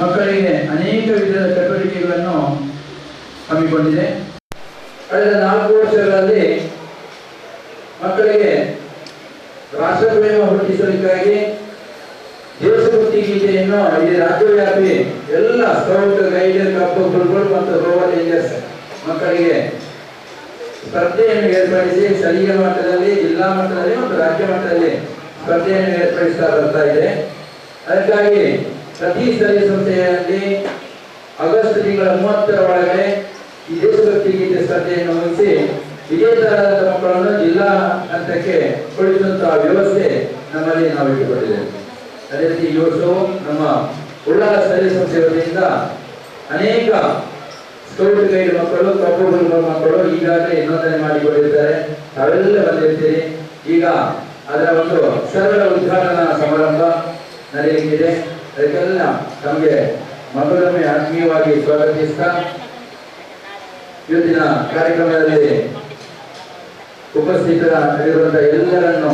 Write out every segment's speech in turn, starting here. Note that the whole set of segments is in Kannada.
ಮಕ್ಕಳಿಗೆ ಅನೇಕ ವಿಧದ ಚಟುವಟಿಕೆಗಳನ್ನು ಹಮ್ಮಿಕೊಂಡಿದೆ. ಕಳೆದ 4 ವರ್ಷಗಳಲ್ಲಿ ಮಕ್ಕಳಿಗೆ ರಾಷ್ಟ್ರಪ್ರೇಮ ಹುಟ್ಟಿಸಲಿಕ್ಕಾಗಿ ದೇಶಭಕ್ತಿ ಗೀತೆಯನ್ನು ಈ ರಾಜ್ಯವ್ಯಾಪಿ ಎಲ್ಲ ಸ್ಕೌಟ್, ಗೈಡರ್, ಕಪ್ಪು, ಫುಟ್ಬಾಲ್ ಮತ್ತು ರೋವರ್ ರೇಂಜರ್ಸ್ ಮಕ್ಕಳಿಗೆ ಸ್ಪರ್ಧೆಯನ್ನು ಏರ್ಪಡಿಸಿ ಸ್ಥಳೀಯ ಮಟ್ಟದಲ್ಲಿ, ಜಿಲ್ಲಾ ಮಟ್ಟದಲ್ಲಿ ಮತ್ತು ರಾಜ್ಯ ಮಟ್ಟದಲ್ಲಿ ಸ್ಪರ್ಧೆಯನ್ನು ಏರ್ಪಡಿಸ್ತಾ ಬರ್ತಾ ಇದೆ. ಅದಕ್ಕಾಗಿ ಪ್ರತಿ ಸ್ಥಳೀಯ ಸಂಸ್ಥೆಯಲ್ಲಿ ಆಗಸ್ಟ್ ತಿಂಗಳ 30ರ ಒಳಗೆ ಈ ದೇಶಭಕ್ತಿ ಗೀತೆ ಸ್ಪರ್ಧೆಯನ್ನು ಮುಗಿಸಿ ವಿಜೇತರಾದ ಮಕ್ಕಳನ್ನು ಜಿಲ್ಲಾ ಹಂತಕ್ಕೆ ಕೊಡಿಸುವಂತಹ ವ್ಯವಸ್ಥೆ ನಮ್ಮಲ್ಲಿ ನಾವು ಇಟ್ಟುಕೊಂಡಿದ್ದೇವೆ. ಅದೇ ರೀತಿ ಈ ವರ್ಷವು ನಮ್ಮ ಉಳ್ಳಾಲ ಸ್ಥಳೀಯ ಸಂಸ್ಥೆ ವತಿಯಿಂದ ಅನೇಕ ಸ್ಕೌಟ್ ಗೈಡ್ ಮಕ್ಕಳು, ಕಪ್ಪು ಫುಟ್ಬಾಲ್ ಮಕ್ಕಳು ಈಗಾಗಲೇ ನೋಂದಣಿ ಮಾಡಿಕೊಂಡಿರ್ತಾರೆ. ತಾವೆಲ್ಲ ಬಂದಿರ್ತೀರಿ. ಈಗ ಅದರ ಒಂದು ಸರಳ ಉದ್ಘಾಟನಾ ಸಮಾರಂಭ ನಡೆಯಲಿಕ್ಕಿದೆ. ಅದಕ್ಕೆಲ್ಲ ನಮಗೆ ಮತ್ತೊಮ್ಮೆ ಆತ್ಮೀಯವಾಗಿ ಸ್ವಾಗತಿಸ್ತಾ ಇವತ್ತಿನ ಕಾರ್ಯಕ್ರಮದಲ್ಲಿ ಉಪಸ್ಥಿತರಿರುವಂತಹ ಎಲ್ಲರನ್ನು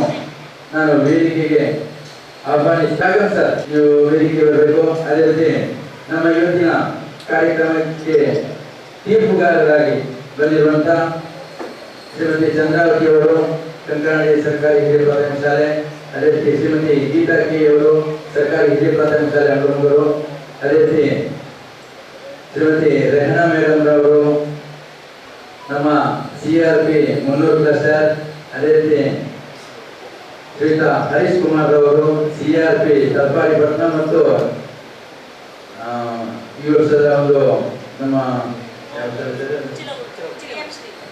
ನಾನು ವೇದಿಕೆಗೆ ಆಹ್ವಾನಿಸಿದಾಗ ಸರ್ ನೀವು ವೇದಿಕೆಗೆ ಬರಬೇಕು. ಅದೇ ರೀತಿ ನಮ್ಮ ಇವತ್ತಿನ ಕಾರ್ಯಕ್ರಮಕ್ಕೆ ತೀರ್ಪುಗಾರರಾಗಿ ಬಂದಿರುವಂತಹ ಶ್ರೀಮತಿ ಚಂದ್ರಾವತಿ ಅವರು, ಕಂಕನಾಡಿ ಸರ್ಕಾರಿ ಹಿರಿಯ ಪ್ರಾಥಮಿಕ ಶಾಲೆ, ಅದೇ ರೀತಿ ಶ್ರೀಮತಿ ಗೀತಾ ಕೆ ಅವರು, ಸರ್ಕಾರಿ ಹಿರಿಯ ಪ್ರಾಥಮಿಕ ಶಾಲೆ ಅಂಗನವರು, ಅದೇ ರೀತಿ ಶ್ರೀಮತಿ ರೆಹನಾ ಮೇಡಮ್ ರವರು, ನಮ್ಮ CRP ಮುನ್ನೂರು ಕ್ಲಸ್ಟರ್, ಅದೇ ರೀತಿ ಶ್ರೀಯುತ ಹರೀಶ್ ಕುಮಾರ್ ಅವರು, CRP ತಲಪಾಡಿ ಪಟ್ಟಣ ಮತ್ತು ಈ ವರ್ಷದ ಒಂದು ನಮ್ಮ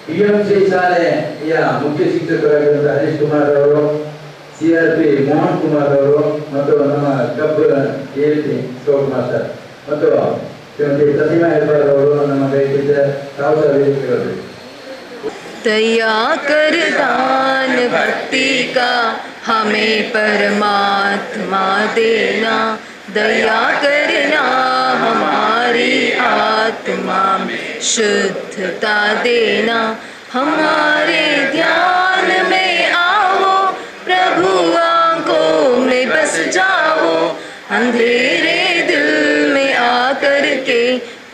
PMC ಶಾಲೆಯ ಮುಖ್ಯ ಶಿಕ್ಷಕರಾಗಿರುವಂತಹ ಹರೀಶ್ ಕುಮಾರ್ ಅವರು, CRP ಮೋಹನ್ ಕುಮಾರ್ ಅವರು ಮತ್ತು ನಮ್ಮ ಕಬ್ ALT ಸ್ಕೌಟ್ ಮಾಸ್ಟರ್ ಮತ್ತು ಶ್ರೀಮತಿ ಪ್ರತಿಮಾ ಹೆಬ್ಬಾರ್ ಅವರು, ನಮ್ಮ ಗೈಡ್ ಟೀಚರ್ ತಾವು ಸಹ ವೇದಿಕೆಗಳು. दया कर दान भक्ति का हमें परमात्मा देना, दया करना हमारी आत्मा में शुद्धता देना, हमारे ध्यान में आओ प्रभु आंखों में बस जाओ, अंधेरे दिल में आकर के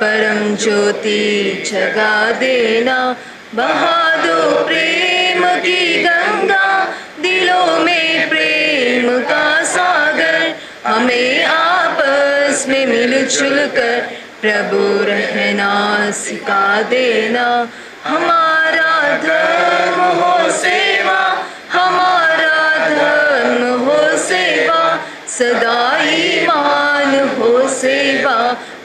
परम ज्योति जगा देना, बहा दो प्रेम की गंगा, दिलों में प्रेम का सागर, हमें आपस में मिलजुल कर प्रभु रहना सिखा देना, हमारा धर्म हो सेवा, हमारा धर्म हो सेवा, सदा ईमान हो सेवा,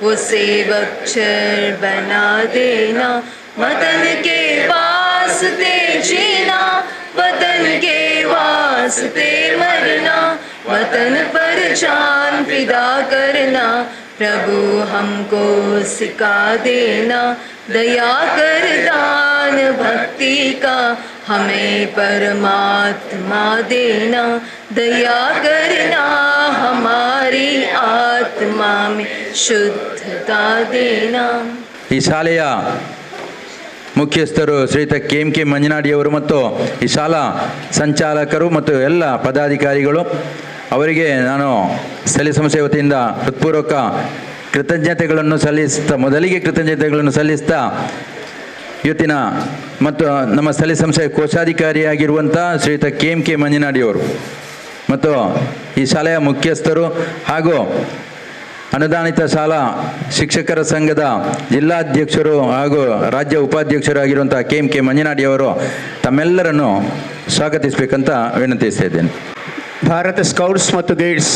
वो सेवक चर बना देना, वतन के वास्ते जीना, वतन के वास्ते मरना, वतन पर जान फिदा करना, प्रभु हमको सिखा देना, दया कर दान भक्ति का हमें परमात्मा देना, दया करना हमारी आत्मा में शुद्धता देना. ಈ ಶಾಲೆಯ ಮುಖ್ಯಸ್ಥರು ಶ್ರೀಯುತ KMK ಮಂಜನಾಡಿಯವರು ಮತ್ತು ಈ ಶಾಲಾ ಸಂಚಾಲಕರು ಮತ್ತು ಎಲ್ಲ ಪದಾಧಿಕಾರಿಗಳು, ಅವರಿಗೆ ನಾನು ಸ್ಥಳೀಯ ಸಂಸ್ಥೆ ವತಿಯಿಂದ ಹೃತ್ಪೂರ್ವಕ ಮೊದಲಿಗೆ ಕೃತಜ್ಞತೆಗಳನ್ನು ಸಲ್ಲಿಸ್ತಾ ಇವತ್ತಿನ ಮತ್ತು ನಮ್ಮ ಸ್ಥಳೀಯ ಸಂಸ್ಥೆಯ ಕೋಶಾಧಿಕಾರಿಯಾಗಿರುವಂಥ ಶ್ರೀಯುತ KMK ಮಂಜನಾಡಿಯವರು ಮತ್ತು ಈ ಶಾಲೆಯ ಮುಖ್ಯಸ್ಥರು ಹಾಗೂ ಅನುದಾನಿತ ಶಾಲಾ ಶಿಕ್ಷಕರ ಸಂಘದ ಜಿಲ್ಲಾಧ್ಯಕ್ಷರು ಹಾಗೂ ರಾಜ್ಯ ಉಪಾಧ್ಯಕ್ಷರು ಆಗಿರುವಂಥ KMK ಮಂಜನಾಡಿಯವರು ತಮ್ಮೆಲ್ಲರನ್ನು ಸ್ವಾಗತಿಸಬೇಕಂತ ವಿನಂತಿಸ್ತಾ ಇದ್ದೇನೆ. ಭಾರತ ಸ್ಕೌಟ್ಸ್ ಮತ್ತು ಗೈಡ್ಸ್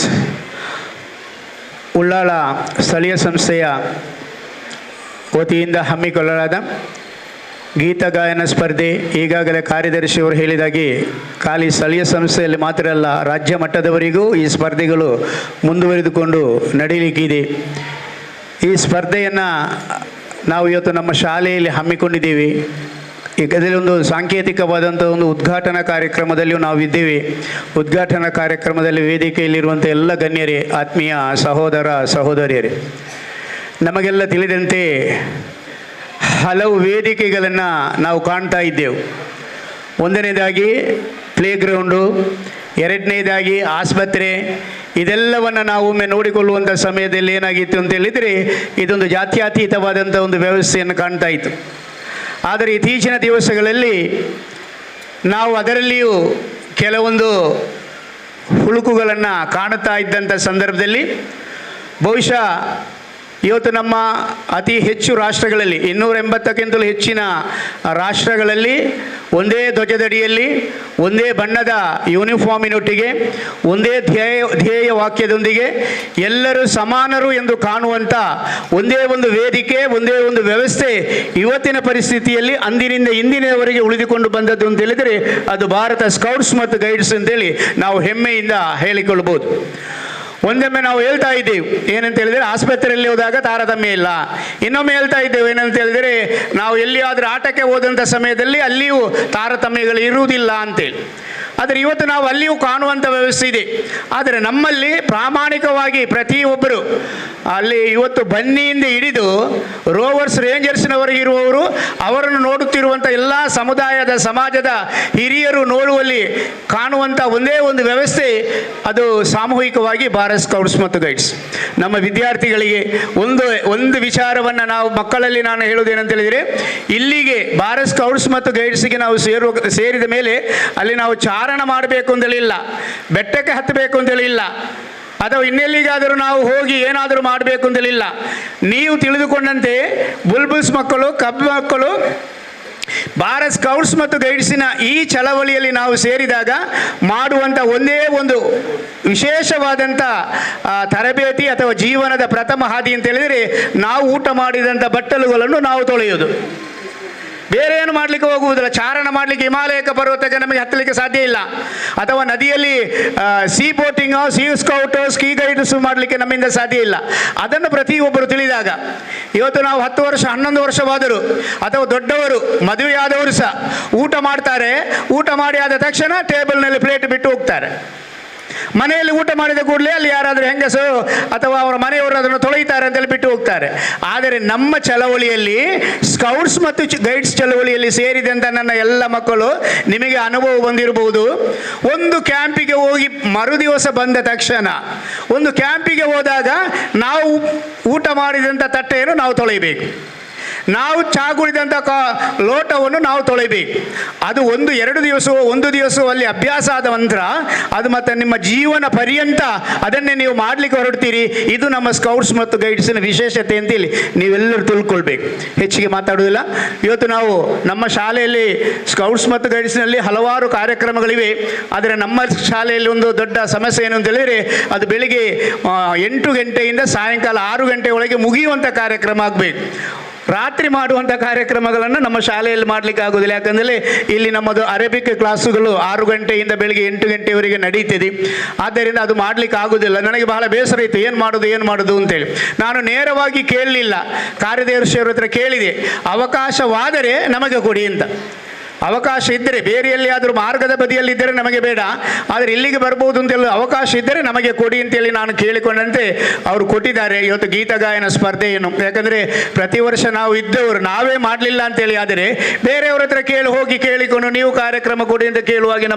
ಉಳ್ಳಾಳ ಸ್ಥಳೀಯ ಸಂಸ್ಥೆಯ ವತಿಯಿಂದ ಹಮ್ಮಿಕೊಳ್ಳಲಾದ ಗೀತಗಾಯನ ಸ್ಪರ್ಧೆ ಈಗಾಗಲೇ ಕಾರ್ಯದರ್ಶಿಯವರು ಹೇಳಿದಾಗೆ ಖಾಲಿ ಸ್ಥಳೀಯ ಸಂಸ್ಥೆಯಲ್ಲಿ ಮಾತ್ರ ಅಲ್ಲ, ರಾಜ್ಯ ಮಟ್ಟದವರೆಗೂ ಈ ಸ್ಪರ್ಧೆಗಳು ಮುಂದುವರಿದುಕೊಂಡು ನಡೆಯಲಿಕ್ಕಿದೆ. ಈ ಸ್ಪರ್ಧೆಯನ್ನು ನಾವು ಇವತ್ತು ನಮ್ಮ ಶಾಲೆಯಲ್ಲಿ ಹಮ್ಮಿಕೊಂಡಿದ್ದೀವಿ. ಇದರಲ್ಲಿ ಒಂದು ಸಾಂಕೇತಿಕವಾದಂಥ ಒಂದು ಉದ್ಘಾಟನಾ ಕಾರ್ಯಕ್ರಮದಲ್ಲಿಯೂ ನಾವು ಇದ್ದೀವಿ. ಉದ್ಘಾಟನಾ ಕಾರ್ಯಕ್ರಮದಲ್ಲಿ ವೇದಿಕೆಯಲ್ಲಿರುವಂಥ ಎಲ್ಲ ಗಣ್ಯರೇ, ಆತ್ಮೀಯ ಸಹೋದರ ಸಹೋದರಿಯರೇ, ನಮಗೆಲ್ಲ ತಿಳಿದಂತೆ ಹಲವು ವೇದಿಕೆಗಳನ್ನು ನಾವು ಕಾಣ್ತಾ ಇದ್ದೆವು. ಒಂದನೇದಾಗಿ ಪ್ಲೇಗ್ರೌಂಡು, ಎರಡನೇದಾಗಿ ಆಸ್ಪತ್ರೆ. ಇದೆಲ್ಲವನ್ನು ನಾವು ಒಮ್ಮೆ ನೋಡಿಕೊಳ್ಳುವಂಥ ಸಮಯದಲ್ಲಿ ಏನಾಗಿತ್ತು ಅಂತ ಹೇಳಿದರೆ, ಇದೊಂದು ಜಾತ್ಯತೀತವಾದಂಥ ಒಂದು ವ್ಯವಸ್ಥೆಯನ್ನು ಕಾಣ್ತಾ ಇತ್ತು. ಆದರೆ ಇತ್ತೀಚಿನ ದಿವಸಗಳಲ್ಲಿ ನಾವು ಅದರಲ್ಲಿಯೂ ಕೆಲವೊಂದು ಹುಳುಕುಗಳನ್ನು ಕಾಣುತ್ತಾ ಇದ್ದಂಥ ಸಂದರ್ಭದಲ್ಲಿ ಬಹುಶಃ ಇವತ್ತು ನಮ್ಮ ಅತಿ ಹೆಚ್ಚು ರಾಷ್ಟ್ರಗಳಲ್ಲಿ 280ಕ್ಕಿಂತಲೂ ಹೆಚ್ಚಿನ ರಾಷ್ಟ್ರಗಳಲ್ಲಿ ಒಂದೇ ಧ್ವಜದಡಿಯಲ್ಲಿ, ಒಂದೇ ಬಣ್ಣದ ಯೂನಿಫಾರ್ಮಿನೊಟ್ಟಿಗೆ, ಒಂದೇ ಧ್ಯೇಯ ವಾಕ್ಯದೊಂದಿಗೆ ಎಲ್ಲರೂ ಸಮಾನರು ಎಂದು ಕಾಣುವಂಥ ಒಂದೇ ಒಂದು ವೇದಿಕೆ, ಒಂದೇ ಒಂದು ವ್ಯವಸ್ಥೆ ಇವತ್ತಿನ ಪರಿಸ್ಥಿತಿಯಲ್ಲಿ ಅಂದಿನಿಂದ ಇಂದಿನವರೆಗೆ ಉಳಿದುಕೊಂಡು ಬಂದದ್ದು ಅಂತ ಹೇಳಿದರೆ ಅದು ಭಾರತ ಸ್ಕೌಟ್ಸ್ ಮತ್ತು ಗೈಡ್ಸ್ ಅಂತೇಳಿ ನಾವು ಹೆಮ್ಮೆಯಿಂದ ಹೇಳಿಕೊಳ್ಬೋದು. ಒಂದೊಮ್ಮೆ ನಾವು ಹೇಳ್ತಾ ಇದ್ದೇವೆ ಏನಂತ ಹೇಳಿದರೆ, ಆಸ್ಪತ್ರೆಯಲ್ಲಿ ಹೋದಾಗ ತಾರತಮ್ಯ ಇಲ್ಲ. ಇನ್ನೊಮ್ಮೆ ಹೇಳ್ತಾ ಇದ್ದೇವೆ ಏನಂತ ಹೇಳಿದರೆ, ನಾವು ಎಲ್ಲಿಯಾದರೂ ಆಟಕ್ಕೆ ಹೋದಂಥ ಸಮಯದಲ್ಲಿ ಅಲ್ಲಿಯೂ ತಾರತಮ್ಯಗಳು ಇರುವುದಿಲ್ಲ ಅಂತೇಳಿ. ಆದರೆ ಇವತ್ತು ನಾವು ಅಲ್ಲಿಯೂ ಕಾಣುವಂಥ ವ್ಯವಸ್ಥೆ ಇದೆ. ಆದರೆ ನಮ್ಮಲ್ಲಿ ಪ್ರಾಮಾಣಿಕವಾಗಿ ಪ್ರತಿಯೊಬ್ಬರು ಅಲ್ಲಿ ಇವತ್ತು ಬನ್ನಿಯಿಂದ ಹಿಡಿದು ರೋವರ್ಸ್ ರೇಂಜರ್ಸ್ನವರೆಗೆ ಇರುವವರು, ಅವರನ್ನು ನೋಡುತ್ತಿರುವಂಥ ಎಲ್ಲ ಸಮುದಾಯದ ಸಮಾಜದ ಹಿರಿಯರು ನೋಡುವಲ್ಲಿ ಕಾಣುವಂಥ ಒಂದೇ ಒಂದು ವ್ಯವಸ್ಥೆ, ಅದು ಸಾಮೂಹಿಕವಾಗಿ ಭಾರತ್ ಸ್ಕೌಟ್ಸ್ ಮತ್ತು ಗೈಡ್ಸ್. ನಮ್ಮ ವಿದ್ಯಾರ್ಥಿಗಳಿಗೆ ಒಂದು ವಿಚಾರವನ್ನು ನಾವು ಮಕ್ಕಳಲ್ಲಿ ನಾನು ಹೇಳುವುದೇನಂತ ಹೇಳಿದರೆ, ಇಲ್ಲಿಗೆ ಭಾರತ್ ಸ್ಕೌಟ್ಸ್ ಮತ್ತು ಗೈಡ್ಸ್ಗೆ ನಾವು ಸೇರಿದ ಮೇಲೆ ಅಲ್ಲಿ ನಾವು ಚಾರಣ ಮಾಡಬೇಕು ಅಂತೇಳಿಲ್ಲ, ಬೆಟ್ಟಕ್ಕೆ ಹತ್ತಬೇಕು ಅಂತೇಳಿಲ್ಲ, ಅಥವಾ ಇನ್ನೆಲ್ಲಿಗಾದರೂ ನಾವು ಹೋಗಿ ಏನಾದರೂ ಮಾಡಬೇಕು ಅಂತೇಳಿಲ್ಲ. ನೀವು ತಿಳಿದುಕೊಂಡಂತೆ ಬುಲ್ಬುಲ್ಸ್ ಮಕ್ಕಳು, ಕಬ್ಬು ಮಕ್ಕಳು ಭಾರತ್ ಸ್ಕೌಟ್ಸ್ ಮತ್ತು ಗೈಡ್ಸಿನ ಈ ಚಳವಳಿಯಲ್ಲಿ ನಾವು ಸೇರಿದಾಗ ಮಾಡುವಂಥ ಒಂದೇ ಒಂದು ವಿಶೇಷವಾದಂಥ ತರಬೇತಿ ಅಥವಾ ಜೀವನದ ಪ್ರಥಮ ಹಾದಿ ಅಂತ ಹೇಳಿದರೆ, ನಾವು ಊಟ ಮಾಡಿದಂಥ ಬಟ್ಟಲುಗಳನ್ನು ನಾವು ತೊಳೆಯೋದು. ಬೇರೆ ಏನು ಮಾಡಲಿಕ್ಕೆ ಹೋಗುವುದಿಲ್ಲ. ಚಾರಣ ಮಾಡಲಿಕ್ಕೆ ಹಿಮಾಲಯಕ ಪರ್ವತಕ್ಕೆ ನಮಗೆ ಹತ್ತಲಿಕ್ಕೆ ಸಾಧ್ಯ ಇಲ್ಲ, ಅಥವಾ ನದಿಯಲ್ಲಿ ಸೀ ಬೋಟಿಂಗೋ, ಸೀ ಸ್ಕೌಟೋ, ಸ್ಕೀ ಗೈಡ್ಸ್ ಮಾಡಲಿಕ್ಕೆ ನಮ್ಮಿಂದ ಸಾಧ್ಯ ಇಲ್ಲ. ಅದನ್ನು ಪ್ರತಿಯೊಬ್ಬರು ತಿಳಿದಾಗ, ಇವತ್ತು ನಾವು 10 ವರ್ಷ 11 ವರ್ಷವಾದರೂ ಅಥವಾ ದೊಡ್ಡವರು ಮದುವೆಯಾದವರು ಸಹ ಊಟ ಮಾಡ್ತಾರೆ. ಊಟ ಮಾಡಿ ಆದ ತಕ್ಷಣ ಟೇಬಲ್ನಲ್ಲಿ ಪ್ಲೇಟ್ ಬಿಟ್ಟು ಹೋಗ್ತಾರೆ. ಮನೆಯಲ್ಲಿ ಊಟ ಮಾಡಿದ ಕೂಡಲೇ ಅಲ್ಲಿ ಯಾರಾದರೂ ಹೆಂಗಸರು ಅಥವಾ ಅವರ ಮನೆಯವರು ಅದನ್ನು ತೊಳೆಯುತ್ತಾರೆ ಅಂತೇಳಿ ಬಿಟ್ಟು ಹೋಗ್ತಾರೆ. ಆದರೆ ನಮ್ಮ ಚಳವಳಿಯಲ್ಲಿ, ಸ್ಕೌಟ್ಸ್ ಮತ್ತು ಗೈಡ್ಸ್ ಚಳವಳಿಯಲ್ಲಿ ಸೇರಿದಂಥ ನನ್ನ ಎಲ್ಲ ಮಕ್ಕಳು, ನಿಮಗೆ ಅನುಭವ ಬಂದಿರಬಹುದು, ಒಂದು ಕ್ಯಾಂಪಿಗೆ ಹೋಗಿ ಮರುದಿವಸ ಬಂದ ತಕ್ಷಣ, ಒಂದು ಕ್ಯಾಂಪಿಗೆ ಹೋದಾಗ ನಾವು ಊಟ ಮಾಡಿದಂಥ ತಟ್ಟೆಯನ್ನು ನಾವು ತೊಳೆಯಬೇಕು, ನಾವು ಚಾ ಕುಡಿದಂಥ ಲೋಟವನ್ನು ನಾವು ತೊಳೆಯಬೇಕು. ಅದು 1-2 ದಿವಸವೋ 1 ದಿವಸವೋ ಅಲ್ಲಿ ಅಭ್ಯಾಸ ಆದ ನಂತರ ಅದು ಮತ್ತೆ ನಿಮ್ಮ ಜೀವನ ಪರ್ಯಂತ ಅದನ್ನೇ ನೀವು ಮಾಡಲಿಕ್ಕೆ ಹೊರಡ್ತೀರಿ. ಇದು ನಮ್ಮ ಸ್ಕೌಟ್ಸ್ ಮತ್ತು ಗೈಡ್ಸಿನ ವಿಶೇಷತೆ ಅಂತೇಳಿ ನೀವೆಲ್ಲರೂ ತಿಳ್ಕೊಳ್ಬೇಕು. ಹೆಚ್ಚಿಗೆ ಮಾತಾಡುವುದಿಲ್ಲ. ಇವತ್ತು ನಾವು ನಮ್ಮ ಶಾಲೆಯಲ್ಲಿ ಸ್ಕೌಟ್ಸ್ ಮತ್ತು ಗೈಡ್ಸ್ನಲ್ಲಿ ಹಲವಾರು ಕಾರ್ಯಕ್ರಮಗಳಿವೆ. ಆದರೆ ನಮ್ಮ ಶಾಲೆಯಲ್ಲಿ ಒಂದು ದೊಡ್ಡ ಸಮಸ್ಯೆ ಏನು ಅಂತ ಹೇಳಿದರೆ, ಅದು ಬೆಳಿಗ್ಗೆ 8 ಗಂಟೆಯಿಂದ ಸಾಯಂಕಾಲ 6 ಗಂಟೆ ಒಳಗೆ ಮುಗಿಯುವಂಥ ಕಾರ್ಯಕ್ರಮ ಆಗಬೇಕು. ರಾತ್ರಿ ಮಾಡುವಂಥ ಕಾರ್ಯಕ್ರಮಗಳನ್ನು ನಮ್ಮ ಶಾಲೆಯಲ್ಲಿ ಮಾಡಲಿಕ್ಕೆ ಆಗೋದಿಲ್ಲ. ಯಾಕಂದರೆ ಇಲ್ಲಿ ನಮ್ಮದು ಅರೇಬಿಕ್ ಕ್ಲಾಸುಗಳು 6 ಗಂಟೆಯಿಂದ ಬೆಳಿಗ್ಗೆ 8 ಗಂಟೆವರೆಗೆ ನಡೀತದೆ. ಆದ್ದರಿಂದ ಅದು ಮಾಡಲಿಕ್ಕೆ ಆಗೋದಿಲ್ಲ. ನನಗೆ ಬಹಳ ಬೇಸರ ಇತ್ತು, ಏನು ಮಾಡೋದು ಅಂತೇಳಿ. ನಾನು ನೇರವಾಗಿ ಕೇಳಲಿಲ್ಲ, ಕಾರ್ಯದರ್ಶಿಯವರ ಹತ್ರ ಕೇಳಿದೆ, ಅವಕಾಶವಾದರೆ ನಮಗೆ ಕೊಡಿ ಅಂತ. ಅವಕಾಶ ಇದ್ದರೆ, ಬೇರೆ ಎಲ್ಲಿಯಾದರೂ ಮಾರ್ಗದ ಬದಿಯಲ್ಲಿದ್ದರೆ ನಮಗೆ ಬೇಡ, ಆದರೆ ಇಲ್ಲಿಗೆ ಬರ್ಬೋದು ಅಂತೇಳಿ ಅವಕಾಶ ಇದ್ದರೆ ನಮಗೆ ಕೊಡಿ ಅಂತೇಳಿ ನಾನು ಕೇಳಿಕೊಂಡಂತೆ ಅವರು ಕೊಟ್ಟಿದ್ದಾರೆ. ಇವತ್ತು ಗೀತಗಾಯನ ಸ್ಪರ್ಧೆಯನ್ನು, ಯಾಕಂದರೆ ಪ್ರತಿ ವರ್ಷ ನಾವು ಇದ್ದವರು ನಾವೇ ಮಾಡಲಿಲ್ಲ ಅಂತೇಳಿ, ಆದರೆ ಬೇರೆಯವ್ರ ಹತ್ರ ಹೋಗಿ ಕೇಳಿಕೊಂಡು ನೀವು ಕಾರ್ಯಕ್ರಮ ಕೊಡಿ ಅಂತ ಕೇಳುವಾಗ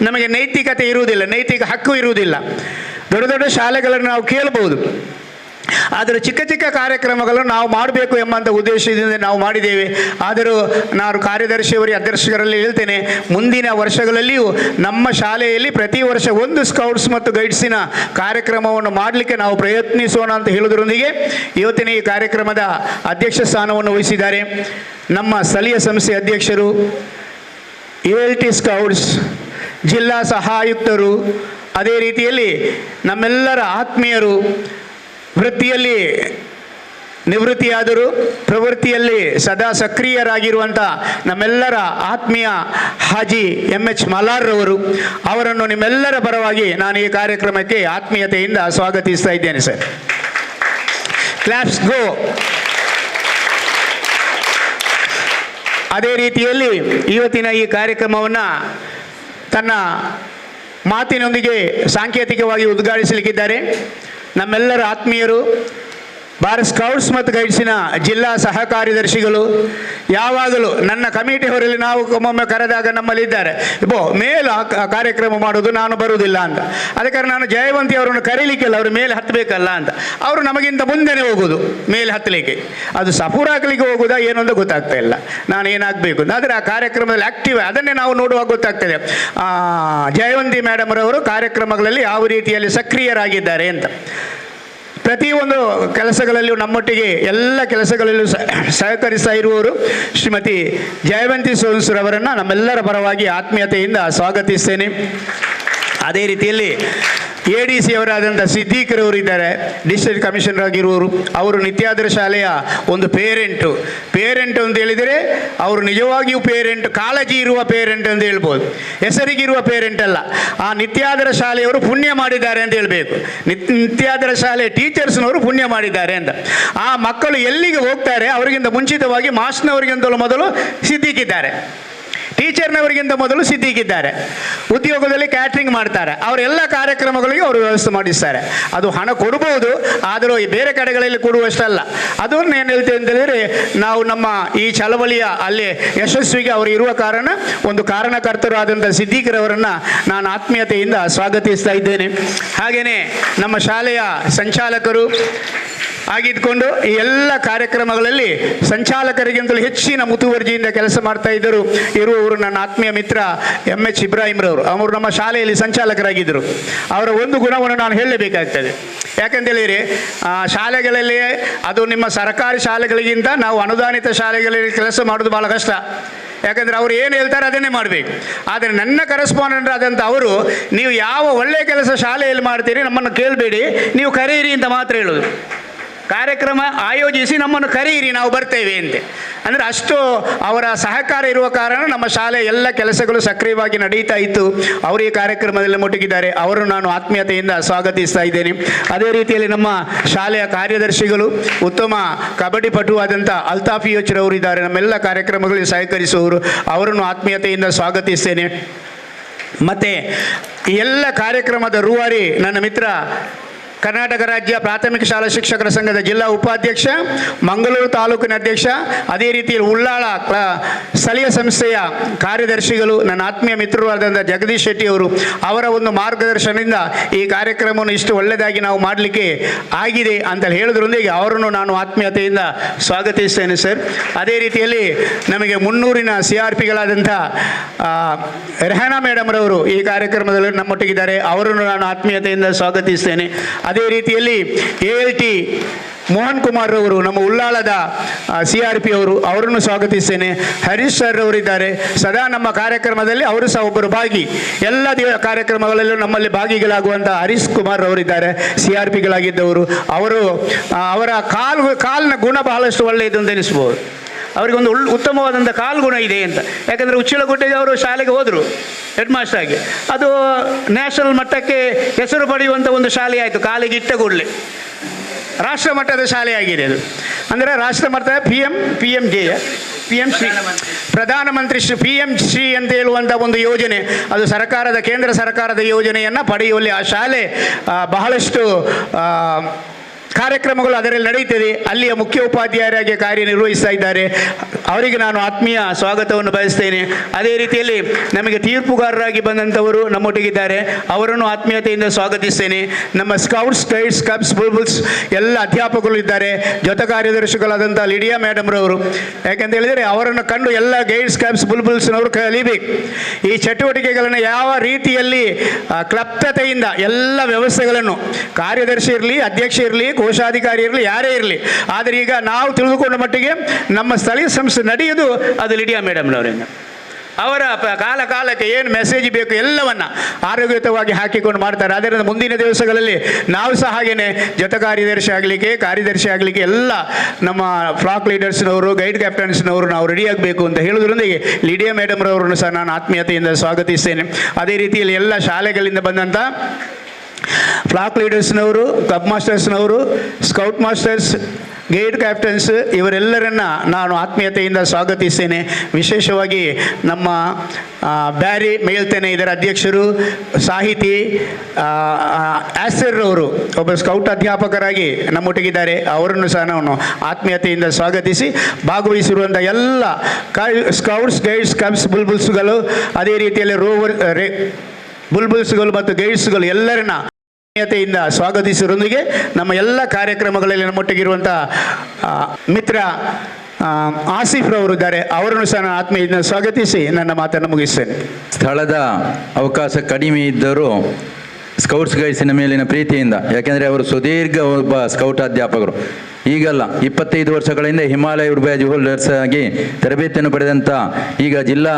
ನಮಗೆ ನೈತಿಕತೆ ಇರುವುದಿಲ್ಲ, ನೈತಿಕ ಹಕ್ಕು ಇರುವುದಿಲ್ಲ. ದೊಡ್ಡ ದೊಡ್ಡ ಶಾಲೆಗಳನ್ನು ನಾವು ಕೇಳಬಹುದು, ಆದರೆ ಚಿಕ್ಕ ಚಿಕ್ಕ ಕಾರ್ಯಕ್ರಮಗಳನ್ನು ನಾವು ಮಾಡಬೇಕು ಎಂಬಂಥ ಉದ್ದೇಶದಿಂದ ನಾವು ಮಾಡಿದ್ದೇವೆ. ಆದರೂ ನಾನು ಕಾರ್ಯದರ್ಶಿಯವರಿಗೆ, ಅಧ್ಯಕ್ಷರಲ್ಲಿ ಹೇಳ್ತೇನೆ, ಮುಂದಿನ ವರ್ಷಗಳಲ್ಲಿಯೂ ನಮ್ಮ ಶಾಲೆಯಲ್ಲಿ ಪ್ರತಿ ವರ್ಷ ಒಂದು ಸ್ಕೌಟ್ಸ್ ಮತ್ತು ಗೈಡ್ಸಿನ ಕಾರ್ಯಕ್ರಮವನ್ನು ಮಾಡಲಿಕ್ಕೆ ನಾವು ಪ್ರಯತ್ನಿಸೋಣ ಅಂತ ಹೇಳುವುದರೊಂದಿಗೆ, ಇವತ್ತಿನ ಈ ಕಾರ್ಯಕ್ರಮದ ಅಧ್ಯಕ್ಷ ಸ್ಥಾನವನ್ನು ವಹಿಸಿದ್ದಾರೆ ನಮ್ಮ ಸ್ಥಳೀಯ ಸಂಸ್ಥೆ ಅಧ್ಯಕ್ಷರು, ALT ಸ್ಕೌಟ್ಸ್ ಜಿಲ್ಲಾ ಸಹಾಯುಕ್ತರು, ಅದೇ ರೀತಿಯಲ್ಲಿ ನಮ್ಮೆಲ್ಲರ ಆತ್ಮೀಯರು, ವೃತ್ತಿಯಲ್ಲಿ ನಿವೃತ್ತಿಯಾದರು, ಪ್ರವೃತ್ತಿಯಲ್ಲಿ ಸದಾ ಸಕ್ರಿಯರಾಗಿರುವಂಥ ನಮ್ಮೆಲ್ಲರ ಆತ್ಮೀಯ ಹಾಜಿ MH ಮಲಾರ್ರವರು, ಅವರನ್ನು ನಿಮ್ಮೆಲ್ಲರ ಪರವಾಗಿ ನಾನು ಈ ಕಾರ್ಯಕ್ರಮಕ್ಕೆ ಆತ್ಮೀಯತೆಯಿಂದ ಸ್ವಾಗತಿಸ್ತಾ ಇದ್ದೇನೆ ಸರ್. ಕ್ಲಾಪ್ಸ್ ಗೋ. ಅದೇ ರೀತಿಯಲ್ಲಿ ಇವತ್ತಿನ ಈ ಕಾರ್ಯಕ್ರಮವನ್ನು ತನ್ನ ಮಾತಿನೊಂದಿಗೆ ಸಾಂಕೇತಿಕವಾಗಿ ಉದ್ಘಾಟಿಸಲಿಕ್ಕಿದ್ದಾರೆ ನಮ್ಮೆಲ್ಲರ ಆತ್ಮೀಯರು, ಭಾರತ್ ಸ್ಕೌಟ್ಸ್ ಮತ್ತು ಗೈಡ್ಸಿನ ಜಿಲ್ಲಾ ಸಹ ಕಾರ್ಯದರ್ಶಿಗಳು. ಯಾವಾಗಲೂ ನನ್ನ ಕಮಿಟಿ ಹೊರಲಿ ನಾವು ಒಮ್ಮೊಮ್ಮೆ ಕರೆದಾಗ ನಮ್ಮಲ್ಲಿದ್ದಾರೆ, ಮೇಲೆ ಕಾರ್ಯಕ್ರಮ ಮಾಡೋದು ನಾನು ಬರುವುದಿಲ್ಲ ಅಂತ. ಅದಕ್ಕೆ ನಾನು ಜಯವಂತಿ ಅವರನ್ನು ಕರೀಲಿಕ್ಕಿಲ್ಲ, ಅವರು ಮೇಲೆ ಹತ್ತಬೇಕಲ್ಲ ಅಂತ. ಅವರು ನಮಗಿಂತ ಮುಂದೆನೇ ಹೋಗೋದು ಮೇಲೆ ಹತ್ತಲಿಕ್ಕೆ. ಅದು ಸಪೂರ್ ಹಾಕಲಿಕ್ಕೆ ಹೋಗೋದಾ ಏನು ಅಂತ ಗೊತ್ತಾಗ್ತಾ ಇಲ್ಲ, ನಾನು ಏನಾಗಬೇಕು ಆದರೆ ಆ ಕಾರ್ಯಕ್ರಮದಲ್ಲಿ ಆಕ್ಟಿವ್, ಅದನ್ನೇ ನಾವು ನೋಡುವಾಗ ಗೊತ್ತಾಗ್ತದೆ ಜಯವಂತಿ ಮೇಡಮ್ ರವರು ಕಾರ್ಯಕ್ರಮಗಳಲ್ಲಿ ಯಾವ ರೀತಿಯಲ್ಲಿ ಸಕ್ರಿಯರಾಗಿದ್ದಾರೆ ಅಂತ. ಪ್ರತಿಯೊಂದು ಕೆಲಸಗಳಲ್ಲಿಯೂ ನಮ್ಮೊಟ್ಟಿಗೆ ಎಲ್ಲ ಕೆಲಸಗಳಲ್ಲೂ ಸಹಕರಿಸ್ತಾ ಇರುವವರು ಶ್ರೀಮತಿ ಜಯವಂತಿ ಸೋನ್ಸರವರನ್ನು ನಮ್ಮೆಲ್ಲರ ಪರವಾಗಿ ಆತ್ಮೀಯತೆಯಿಂದ ಸ್ವಾಗತಿಸ್ತೇನೆ. ಅದೇ ರೀತಿಯಲ್ಲಿ ADC ಅವರಾದಂಥ ಸಿದ್ದೀಕರವರು ಇದ್ದಾರೆ, ಡಿಸ್ಟ್ರಿಕ್ಟ್ ಕಮಿಷನರ್ ಆಗಿರುವವರು. ಅವರು ನಿತ್ಯಾದರ ಶಾಲೆಯ ಒಂದು ಪೇರೆಂಟು ಅಂತ ಹೇಳಿದರೆ ಅವರು ನಿಜವಾಗಿಯೂ ಪೇರೆಂಟ್, ಕಾಳಜಿ ಇರುವ ಪೇರೆಂಟ್ ಅಂತ ಹೇಳ್ಬೋದು, ಹೆಸರಿಗಿರುವ ಪೇರೆಂಟ್ ಅಲ್ಲ. ಆ ನಿತ್ಯಾದರ ಶಾಲೆಯವರು ಪುಣ್ಯ ಮಾಡಿದ್ದಾರೆ ಅಂತ ಹೇಳಬೇಕು. ನಿತ್ಯಾದರ ಶಾಲೆ ಟೀಚರ್ಸ್ನವರು ಪುಣ್ಯ ಮಾಡಿದ್ದಾರೆ ಅಂತ. ಆ ಮಕ್ಕಳು ಎಲ್ಲಿಗೆ ಹೋಗ್ತಾರೆ ಅವರಿಗಿಂತ ಮುಂಚಿತವಾಗಿ ಮಾಸ್ಟ್ನವರಿಗಿಂತಲೂ ಮೊದಲು ಸಿದ್ದಿಕ್ಕಿದ್ದಾರೆ, ಟೀಚರ್ನವರಿಗಿಂತ ಮೊದಲು ಸಿದ್ದಿಕ್ಕಿದ್ದಾರೆ. ಉದ್ಯೋಗದಲ್ಲಿ ಕ್ಯಾಟ್ರಿಂಗ್ ಮಾಡ್ತಾರೆ, ಅವರೆಲ್ಲ ಕಾರ್ಯಕ್ರಮಗಳಿಗೆ ಅವರು ವ್ಯವಸ್ಥೆ ಮಾಡಿಸ್ತಾರೆ. ಅದು ಹಣ ಕೊಡ್ಬೋದು, ಆದರೂ ಬೇರೆ ಕಡೆಗಳಲ್ಲಿ ಕೊಡುವಷ್ಟಲ್ಲ. ಅದನ್ನು ಏನು ಹೇಳ್ತೇವೆ ಅಂತ ಹೇಳಿದರೆ, ನಾವು ನಮ್ಮ ಈ ಚಳವಳಿಯ ಅಲ್ಲಿ ಯಶಸ್ವಿಗೆ ಅವರು ಇರುವ ಕಾರಣ ಒಂದು ಕಾರಣಕರ್ತರು ಆದಂಥ ಸಿದ್ದೀಕರವರನ್ನು ನಾನು ಆತ್ಮೀಯತೆಯಿಂದ ಸ್ವಾಗತಿಸ್ತಾ ಇದ್ದೇನೆ. ಹಾಗೆಯೇ ನಮ್ಮ ಶಾಲೆಯ ಸಂಚಾಲಕರು ಆಗಿದ್ದುಕೊಂಡು ಈ ಎಲ್ಲ ಕಾರ್ಯಕ್ರಮಗಳಲ್ಲಿ ಸಂಚಾಲಕರಿಗಿಂತಲೂ ಹೆಚ್ಚಿನ ಮುತುವರ್ಜಿಯಿಂದ ಕೆಲಸ ಮಾಡ್ತಾ ಇರುವವರು ನನ್ನ ಆತ್ಮೀಯ ಮಿತ್ರ MH ಇಬ್ರಾಹಿಂರವರು. ಅವರು ನಮ್ಮ ಶಾಲೆಯಲ್ಲಿ ಸಂಚಾಲಕರಾಗಿದ್ದರು. ಅವರ ಒಂದು ಗುಣವನ್ನು ನಾನು ಹೇಳಲೇಬೇಕಾಗ್ತದೆ. ಯಾಕಂತೇಳಿದರೆ ಶಾಲೆಗಳಲ್ಲಿ, ಅದು ನಿಮ್ಮ ಸರ್ಕಾರಿ ಶಾಲೆಗಳಿಗಿಂತ ನಾವು ಅನುದಾನಿತ ಶಾಲೆಗಳಲ್ಲಿ ಕೆಲಸ ಮಾಡೋದು ಭಾಳ ಕಷ್ಟ. ಯಾಕಂದರೆ ಅವರು ಏನು ಹೇಳ್ತಾರೆ ಅದನ್ನೇ ಮಾಡಬೇಕು. ಆದರೆ ನನ್ನ ಕರೆಸ್ಪಾಂಡೆಂಟ್ ಆದಂಥ ಅವರು, ನೀವು ಯಾವ ಒಳ್ಳೆಯ ಕೆಲಸ ಶಾಲೆಯಲ್ಲಿ ಮಾಡ್ತೀರಿ ನಮ್ಮನ್ನು ಕೇಳಬೇಡಿ, ನೀವು ಕರೆಯಿರಿ ಅಂತ ಮಾತ್ರ ಹೇಳೋದು. ಕಾರ್ಯಕ್ರಮ ಆಯೋಜಿಸಿ ನಮ್ಮನ್ನು ಕರೆಯಿರಿ, ನಾವು ಬರ್ತೇವೆ ಅಂತೆ. ಅಂದರೆ ಅಷ್ಟು ಅವರ ಸಹಕಾರ ಇರುವ ಕಾರಣ ನಮ್ಮ ಶಾಲೆ ಎಲ್ಲ ಕೆಲಸಗಳು ಸಕ್ರಿಯವಾಗಿ ನಡೀತಾ ಇತ್ತು. ಅವರು ಈ ಕಾರ್ಯಕ್ರಮದಲ್ಲಿ ಮುಟ್ಟಿದ್ದಾರೆ, ಅವರನ್ನು ನಾನು ಆತ್ಮೀಯತೆಯಿಂದ ಸ್ವಾಗತಿಸ್ತಾ ಇದ್ದೇನೆ. ಅದೇ ರೀತಿಯಲ್ಲಿ ನಮ್ಮ ಶಾಲೆಯ ಕಾರ್ಯದರ್ಶಿಗಳು, ಉತ್ತಮ ಕಬಡ್ಡಿ ಪಟುವಾದಂಥ ಅಲ್ತಾಫ್ ಯೋಚ್ರವರು ಇದ್ದಾರೆ, ನಮ್ಮೆಲ್ಲ ಕಾರ್ಯಕ್ರಮಗಳಿಗೆ ಸಹಕರಿಸುವವರು, ಅವರನ್ನು ಆತ್ಮೀಯತೆಯಿಂದ ಸ್ವಾಗತಿಸ್ತೇನೆ. ಮತ್ತು ಈ ಎಲ್ಲ ಕಾರ್ಯಕ್ರಮದ ರೂವಾರಿ ನನ್ನ ಮಿತ್ರ ಕರ್ನಾಟಕ ರಾಜ್ಯ ಪ್ರಾಥಮಿಕ ಶಾಲಾ ಶಿಕ್ಷಕರ ಸಂಘದ ಜಿಲ್ಲಾ ಉಪಾಧ್ಯಕ್ಷ, ಮಂಗಳೂರು ತಾಲೂಕಿನ ಅಧ್ಯಕ್ಷ, ಅದೇ ರೀತಿಯಲ್ಲಿ ಉಳ್ಳಾಳ ಸ್ಥಳೀಯ ಸಂಸ್ಥೆಯ ಕಾರ್ಯದರ್ಶಿಗಳು, ನನ್ನ ಆತ್ಮೀಯ ಮಿತ್ರರಾದಂಥ ಜಗದೀಶ್ ಶೆಟ್ಟಿ ಅವರು, ಅವರ ಒಂದು ಮಾರ್ಗದರ್ಶನದಿಂದ ಈ ಕಾರ್ಯಕ್ರಮವನ್ನು ಇಷ್ಟು ಒಳ್ಳೆಯದಾಗಿ ನಾವು ಮಾಡಲಿಕ್ಕೆ ಆಗಿದೆ ಅಂತ ಹೇಳೋದ್ರೊಂದಿಗೆ ಅವರನ್ನು ನಾನು ಆತ್ಮೀಯತೆಯಿಂದ ಸ್ವಾಗತಿಸ್ತೇನೆ ಸರ್. ಅದೇ ರೀತಿಯಲ್ಲಿ ನಮಗೆ 300ನ CRPಗಳಾದಂಥ ರೆಹಾನಾ ಮೇಡಮ್ರವರು ಈ ಕಾರ್ಯಕ್ರಮದಲ್ಲಿ ನಮ್ಮೊಟ್ಟಿಗಿದ್ದಾರೆ, ಅವರನ್ನು ನಾನು ಆತ್ಮೀಯತೆಯಿಂದ ಸ್ವಾಗತಿಸ್ತೇನೆ. ಅದೇ ರೀತಿಯಲ್ಲಿ ALT ಮೋಹನ್ ಕುಮಾರ್ ಅವರು, ನಮ್ಮ ಉಳ್ಳಾಳದ CRP ಅವರು, ಅವರನ್ನು ಸ್ವಾಗತಿಸ್ತೇನೆ. ಹರೀಶ್ ಸರ್ ಅವರಿದ್ದಾರೆ, ಸದಾ ನಮ್ಮ ಕಾರ್ಯಕ್ರಮದಲ್ಲಿ ಅವರು ಸಹ ಒಬ್ಬರು ಭಾಗಿ, ಎಲ್ಲ ಕಾರ್ಯಕ್ರಮಗಳಲ್ಲೂ ನಮ್ಮಲ್ಲಿ ಭಾಗಿಗಳಾಗುವಂಥ ಹರೀಶ್ ಕುಮಾರ್ ಅವರಿದ್ದಾರೆ, CRPಗಳಾಗಿದ್ದವರು. ಅವರ ಕಾಲಿನ ಗುಣ ಬಹಳಷ್ಟು ಒಳ್ಳೆಯದು ಅಂತ ಎನಿಸ್ಬೋದು. ಅವರಿಗೊಂದು ಉತ್ತಮವಾದಂಥ ಕಾಲ್ಗುಣ ಇದೆ ಅಂತ. ಯಾಕಂದರೆ ಉಚ್ಚಿಲಗುಡ್ಡೆಗೆ ಅವರು ಶಾಲೆಗೆ ಹೋದರು ಹೆಡ್ ಮಾಸ್ಟರ್ ಆಗಿ, ಅದು ನ್ಯಾಷನಲ್ ಮಟ್ಟಕ್ಕೆ ಹೆಸರು ಪಡೆಯುವಂಥ ಒಂದು ಶಾಲೆ ಆಯಿತು. ಕಾಲಿಗೆ ಇಟ್ಟ ಕೂಡಲೇ ರಾಷ್ಟ್ರ ಮಟ್ಟದ ಶಾಲೆ ಆಗಿದೆ ಅದು. ಅಂದರೆ ರಾಷ್ಟ್ರ ಮಟ್ಟದ PMC ಪ್ರಧಾನಮಂತ್ರಿ PM-ಶ್ರೀ ಅಂತ ಹೇಳುವಂಥ ಒಂದು ಯೋಜನೆ, ಅದು ಕೇಂದ್ರ ಸರ್ಕಾರದ ಯೋಜನೆಯನ್ನು ಪಡೆಯುವಲ್ಲಿ ಆ ಶಾಲೆ ಬಹಳಷ್ಟು ಕಾರ್ಯಕ್ರಮಗಳು ಅದರಲ್ಲಿ ನಡೀತದೆ. ಅಲ್ಲಿಯ ಮುಖ್ಯ ಉಪಾಧ್ಯಾಯರಾಗಿ ಕಾರ್ಯನಿರ್ವಹಿಸ್ತಾ ಇದ್ದಾರೆ, ಅವರಿಗೆ ನಾನು ಆತ್ಮೀಯ ಸ್ವಾಗತವನ್ನು ಬಯಸ್ತೇನೆ. ಅದೇ ರೀತಿಯಲ್ಲಿ ನಮಗೆ ತೀರ್ಪುಗಾರರಾಗಿ ಬಂದಂಥವರು ನಮ್ಮೊಟ್ಟಿಗಿದ್ದಾರೆ, ಅವರನ್ನು ಆತ್ಮೀಯತೆಯಿಂದ ಸ್ವಾಗತಿಸ್ತೇನೆ. ನಮ್ಮ ಸ್ಕೌಟ್ಸ್, ಗೈಡ್ಸ್, ಕಬ್ಸ್, ಬುಲ್ಬುಲ್ಸ್ ಎಲ್ಲ ಅಧ್ಯಾಪಕರು ಇದ್ದಾರೆ, ಜೊತೆ ಕಾರ್ಯದರ್ಶಿಗಳಾದಂಥ ಲಿಡಿಯಾ ಮೇಡಮ್ರವರು. ಯಾಕೆಂತ ಹೇಳಿದರೆ ಅವರನ್ನು ಕಂಡು ಎಲ್ಲ ಗೈಡ್ಸ್, ಕಬ್ಸ್, ಬುಲ್ಬುಲ್ಸ್ನವರು ಕಲಿಬೇಕು. ಈ ಚಟುವಟಿಕೆಗಳನ್ನು ಯಾವ ರೀತಿಯಲ್ಲಿ ಕ್ಲಪ್ತತೆಯಿಂದ ಎಲ್ಲ ವ್ಯವಸ್ಥೆಗಳನ್ನು, ಕಾರ್ಯದರ್ಶಿ ಇರಲಿ, ಅಧ್ಯಕ್ಷ ಇರಲಿ, ಕೋಶಾಧಿಕಾರಿ ಇರಲಿ, ಯಾರೇ ಇರಲಿ, ಆದರೆ ಈಗ ನಾವು ತಿಳಿದುಕೊಂಡ ಮಟ್ಟಿಗೆ ನಮ್ಮ ಸ್ಥಳೀಯ ಸಂಸ್ಥೆ ನಡೆಯುವುದು ಅದು ಲಿಡಿಯಾ ಮೇಡಮ್ನವರಿಂದ. ಅವರ ಕಾಲಕ್ಕೆ ಏನು ಮೆಸೇಜ್ ಬೇಕು ಎಲ್ಲವನ್ನು ಆರೋಗ್ಯಯುತವಾಗಿ ಹಾಕಿಕೊಂಡು ಮಾಡ್ತಾರೆ. ಆದ್ದರಿಂದ ಮುಂದಿನ ದಿವಸಗಳಲ್ಲಿ ನಾವು ಸಹ ಹಾಗೆಯೇ ಜೊತೆ ಕಾರ್ಯದರ್ಶಿ ಆಗಲಿಕ್ಕೆ ಎಲ್ಲ ನಮ್ಮ ಫ್ಲಾಕ್ ಲೀಡರ್ಸ್ನವರು, ಗೈಡ್ ಕ್ಯಾಪ್ಟನ್ಸ್ನವರು ನಾವು ರೆಡಿಯಾಗಬೇಕು ಅಂತ ಹೇಳೋದ್ರೊಂದಿಗೆ ಲಿಡಿಯಾ ಮೇಡಮ್ರವರನ್ನು ಸಹ ನಾನು ಆತ್ಮೀಯತೆಯಿಂದ ಸ್ವಾಗತಿಸ್ತೇನೆ. ಅದೇ ರೀತಿಯಲ್ಲಿ ಎಲ್ಲ ಶಾಲೆಗಳಿಂದ ಬಂದಂಥ ಫ್ಲಾಕ್ ಲೀಡರ್ಸ್ನವರು, ಕಬ್ ಮಾಸ್ಟರ್ಸ್ನವರು, ಸ್ಕೌಟ್ ಮಾಸ್ಟರ್ಸ್, ಗೈಡ್ ಕ್ಯಾಪ್ಟನ್ಸ್ ಇವರೆಲ್ಲರನ್ನ ನಾನು ಆತ್ಮೀಯತೆಯಿಂದ ಸ್ವಾಗತಿಸ್ತೇನೆ. ವಿಶೇಷವಾಗಿ ನಮ್ಮ ಬ್ಯಾರಿ ಮೇಲ್ತೇನೆ ಇದರ ಅಧ್ಯಕ್ಷರು, ಸಾಹಿತಿ ಆಸ್ಟರ್ ಅವರು ಒಬ್ಬ ಸ್ಕೌಟ್ ಅಧ್ಯಾಪಕರಾಗಿ ನಮ್ಮೊಟ್ಟಿಗಿದ್ದಾರೆ. ಅವರನ್ನು ಸಹ ನಾನು ಆತ್ಮೀಯತೆಯಿಂದ ಸ್ವಾಗತಿಸಿ ಭಾಗವಹಿಸಿರುವಂಥ ಎಲ್ಲ ಸ್ಕೌಟ್ಸ್, ಗೈಡ್ಸ್, ಕಬ್ಸ್, ಬುಲ್ಬುಲ್ಸ್ಗಳು, ಅದೇ ರೀತಿಯಲ್ಲಿ ಬುಲ್ಬುಲ್ಸ್ಗಳು ಮತ್ತು ಗೈಡ್ಸ್ಗಳು ಎಲ್ಲರನ್ನ ಆತ್ಮೀಯತೆಯಿಂದ ಸ್ವಾಗತಿಸುವುದರೊಂದಿಗೆ ನಮ್ಮ ಎಲ್ಲ ಕಾರ್ಯಕ್ರಮಗಳಲ್ಲಿ ನಮ್ಮೊಟ್ಟಿಗಿರುವಂಥ ಮಿತ್ರ ಆಸಿಫ್ ರವರು ಇದ್ದಾರೆ. ಅವರನ್ನು ಸಹ ನಾನು ಆತ್ಮೀಯದಿಂದ ಸ್ವಾಗತಿಸಿ ನನ್ನ ಮಾತನ್ನು ಮುಗಿಸ್ತೇನೆ. ಸ್ಥಳದ ಅವಕಾಶ ಕಡಿಮೆ ಇದ್ದರೂ ಸ್ಕೌಟ್ಸ್ ಗೈಡ್ಸಿನ ಮೇಲಿನ ಪ್ರೀತಿಯಿಂದ, ಯಾಕೆಂದರೆ ಅವರು ಸುದೀರ್ಘ ಒಬ್ಬ ಸ್ಕೌಟ್ ಅಧ್ಯಾಪಕರು. ಈಗಲ್ಲ, 25 ವರ್ಷಗಳಿಂದ ಹಿಮಾಲಯ ಬ್ಯಾಜ್ ಹೋಲ್ಡರ್ಸ್ ಆಗಿ ತರಬೇತಿಯನ್ನು ಪಡೆದಂಥ ಈಗ ಜಿಲ್ಲಾ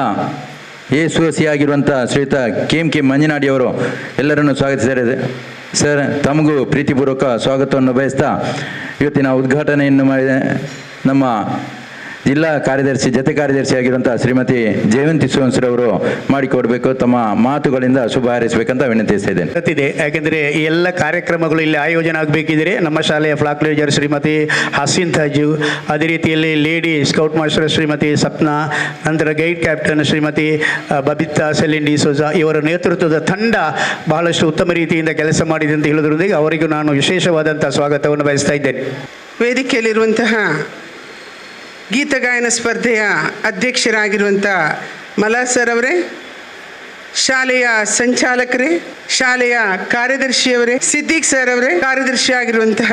ASOC ಆಗಿರುವಂಥ ಶ್ರೀಯುತ KM ಮಂಜನಾಡಿಯವರು ಎಲ್ಲರನ್ನು ಸ್ವಾಗತಿಸಿದ್ದಾರೆ. ಸರ್, ತಮಗೂ ಪ್ರೀತಿಪೂರ್ವಕ ಸ್ವಾಗತವನ್ನು ಬಯಸ್ತಾ ಇವತ್ತಿನ ಉದ್ಘಾಟನೆಯನ್ನು ನಮ್ಮ ಜಿಲ್ಲಾ ಕಾರ್ಯದರ್ಶಿ, ಜತೆ ಕಾರ್ಯದರ್ಶಿ ಆಗಿರುವಂಥ ಶ್ರೀಮತಿ ಜಯವಂತಿ ಸೋನ್ಸ್ರವರು ಮಾಡಿಕೊಡ್ಬೇಕು, ತಮ್ಮ ಮಾತುಗಳಿಂದ ಶುಭ ಹಾರೈಸಬೇಕಂತ ವಿನಂತಿಸ್ತಾ ಇದ್ದೇನೆ. ಗೊತ್ತಿದೆ, ಯಾಕೆಂದರೆ ಈ ಎಲ್ಲ ಕಾರ್ಯಕ್ರಮಗಳು ಇಲ್ಲಿ ಆಯೋಜನೆ ಆಗಬೇಕಿದ್ರೆ ನಮ್ಮ ಶಾಲೆಯ ಫ್ಲಾಕ್ ಲೀಡರ್ ಶ್ರೀಮತಿ ಹಸೀನ್ ತಾಜು, ಅದೇ ರೀತಿಯಲ್ಲಿ lady scout master Shrimati Sapna, ನಂತರ ಗೈಡ್ ಕ್ಯಾಪ್ಟನ್ ಶ್ರೀಮತಿ ಬಬಿತಾ ಸೆಲಿಂಡಿ ಸೋಜಾ ಇವರ ನೇತೃತ್ವದ ತಂಡ ಬಹಳಷ್ಟು ಉತ್ತಮ ರೀತಿಯಿಂದ ಕೆಲಸ ಮಾಡಿದೆ ಅಂತ ಹೇಳೋದ್ರೊಂದಿಗೆ ಅವರಿಗೂ ನಾನು ವಿಶೇಷವಾದಂಥ ಸ್ವಾಗತವನ್ನು ಬಯಸ್ತಾ ಇದ್ದೇನೆ. ವೇದಿಕೆಯಲ್ಲಿರುವಂತಹ ಗೀತಗಾಯನ ಸ್ಪರ್ಧೆಯ ಅಧ್ಯಕ್ಷರಾಗಿರುವಂಥ ಮಲಾರ್ ಸರ್ ಅವರೇ, ಶಾಲೆಯ ಸಂಚಾಲಕರೇ, ಶಾಲೆಯ ಕಾರ್ಯದರ್ಶಿಯವರೇ, ಸಿದ್ದಿಕ್ ಸರ್ ಅವರೇ, ಕಾರ್ಯದರ್ಶಿ ಆಗಿರುವಂತಹ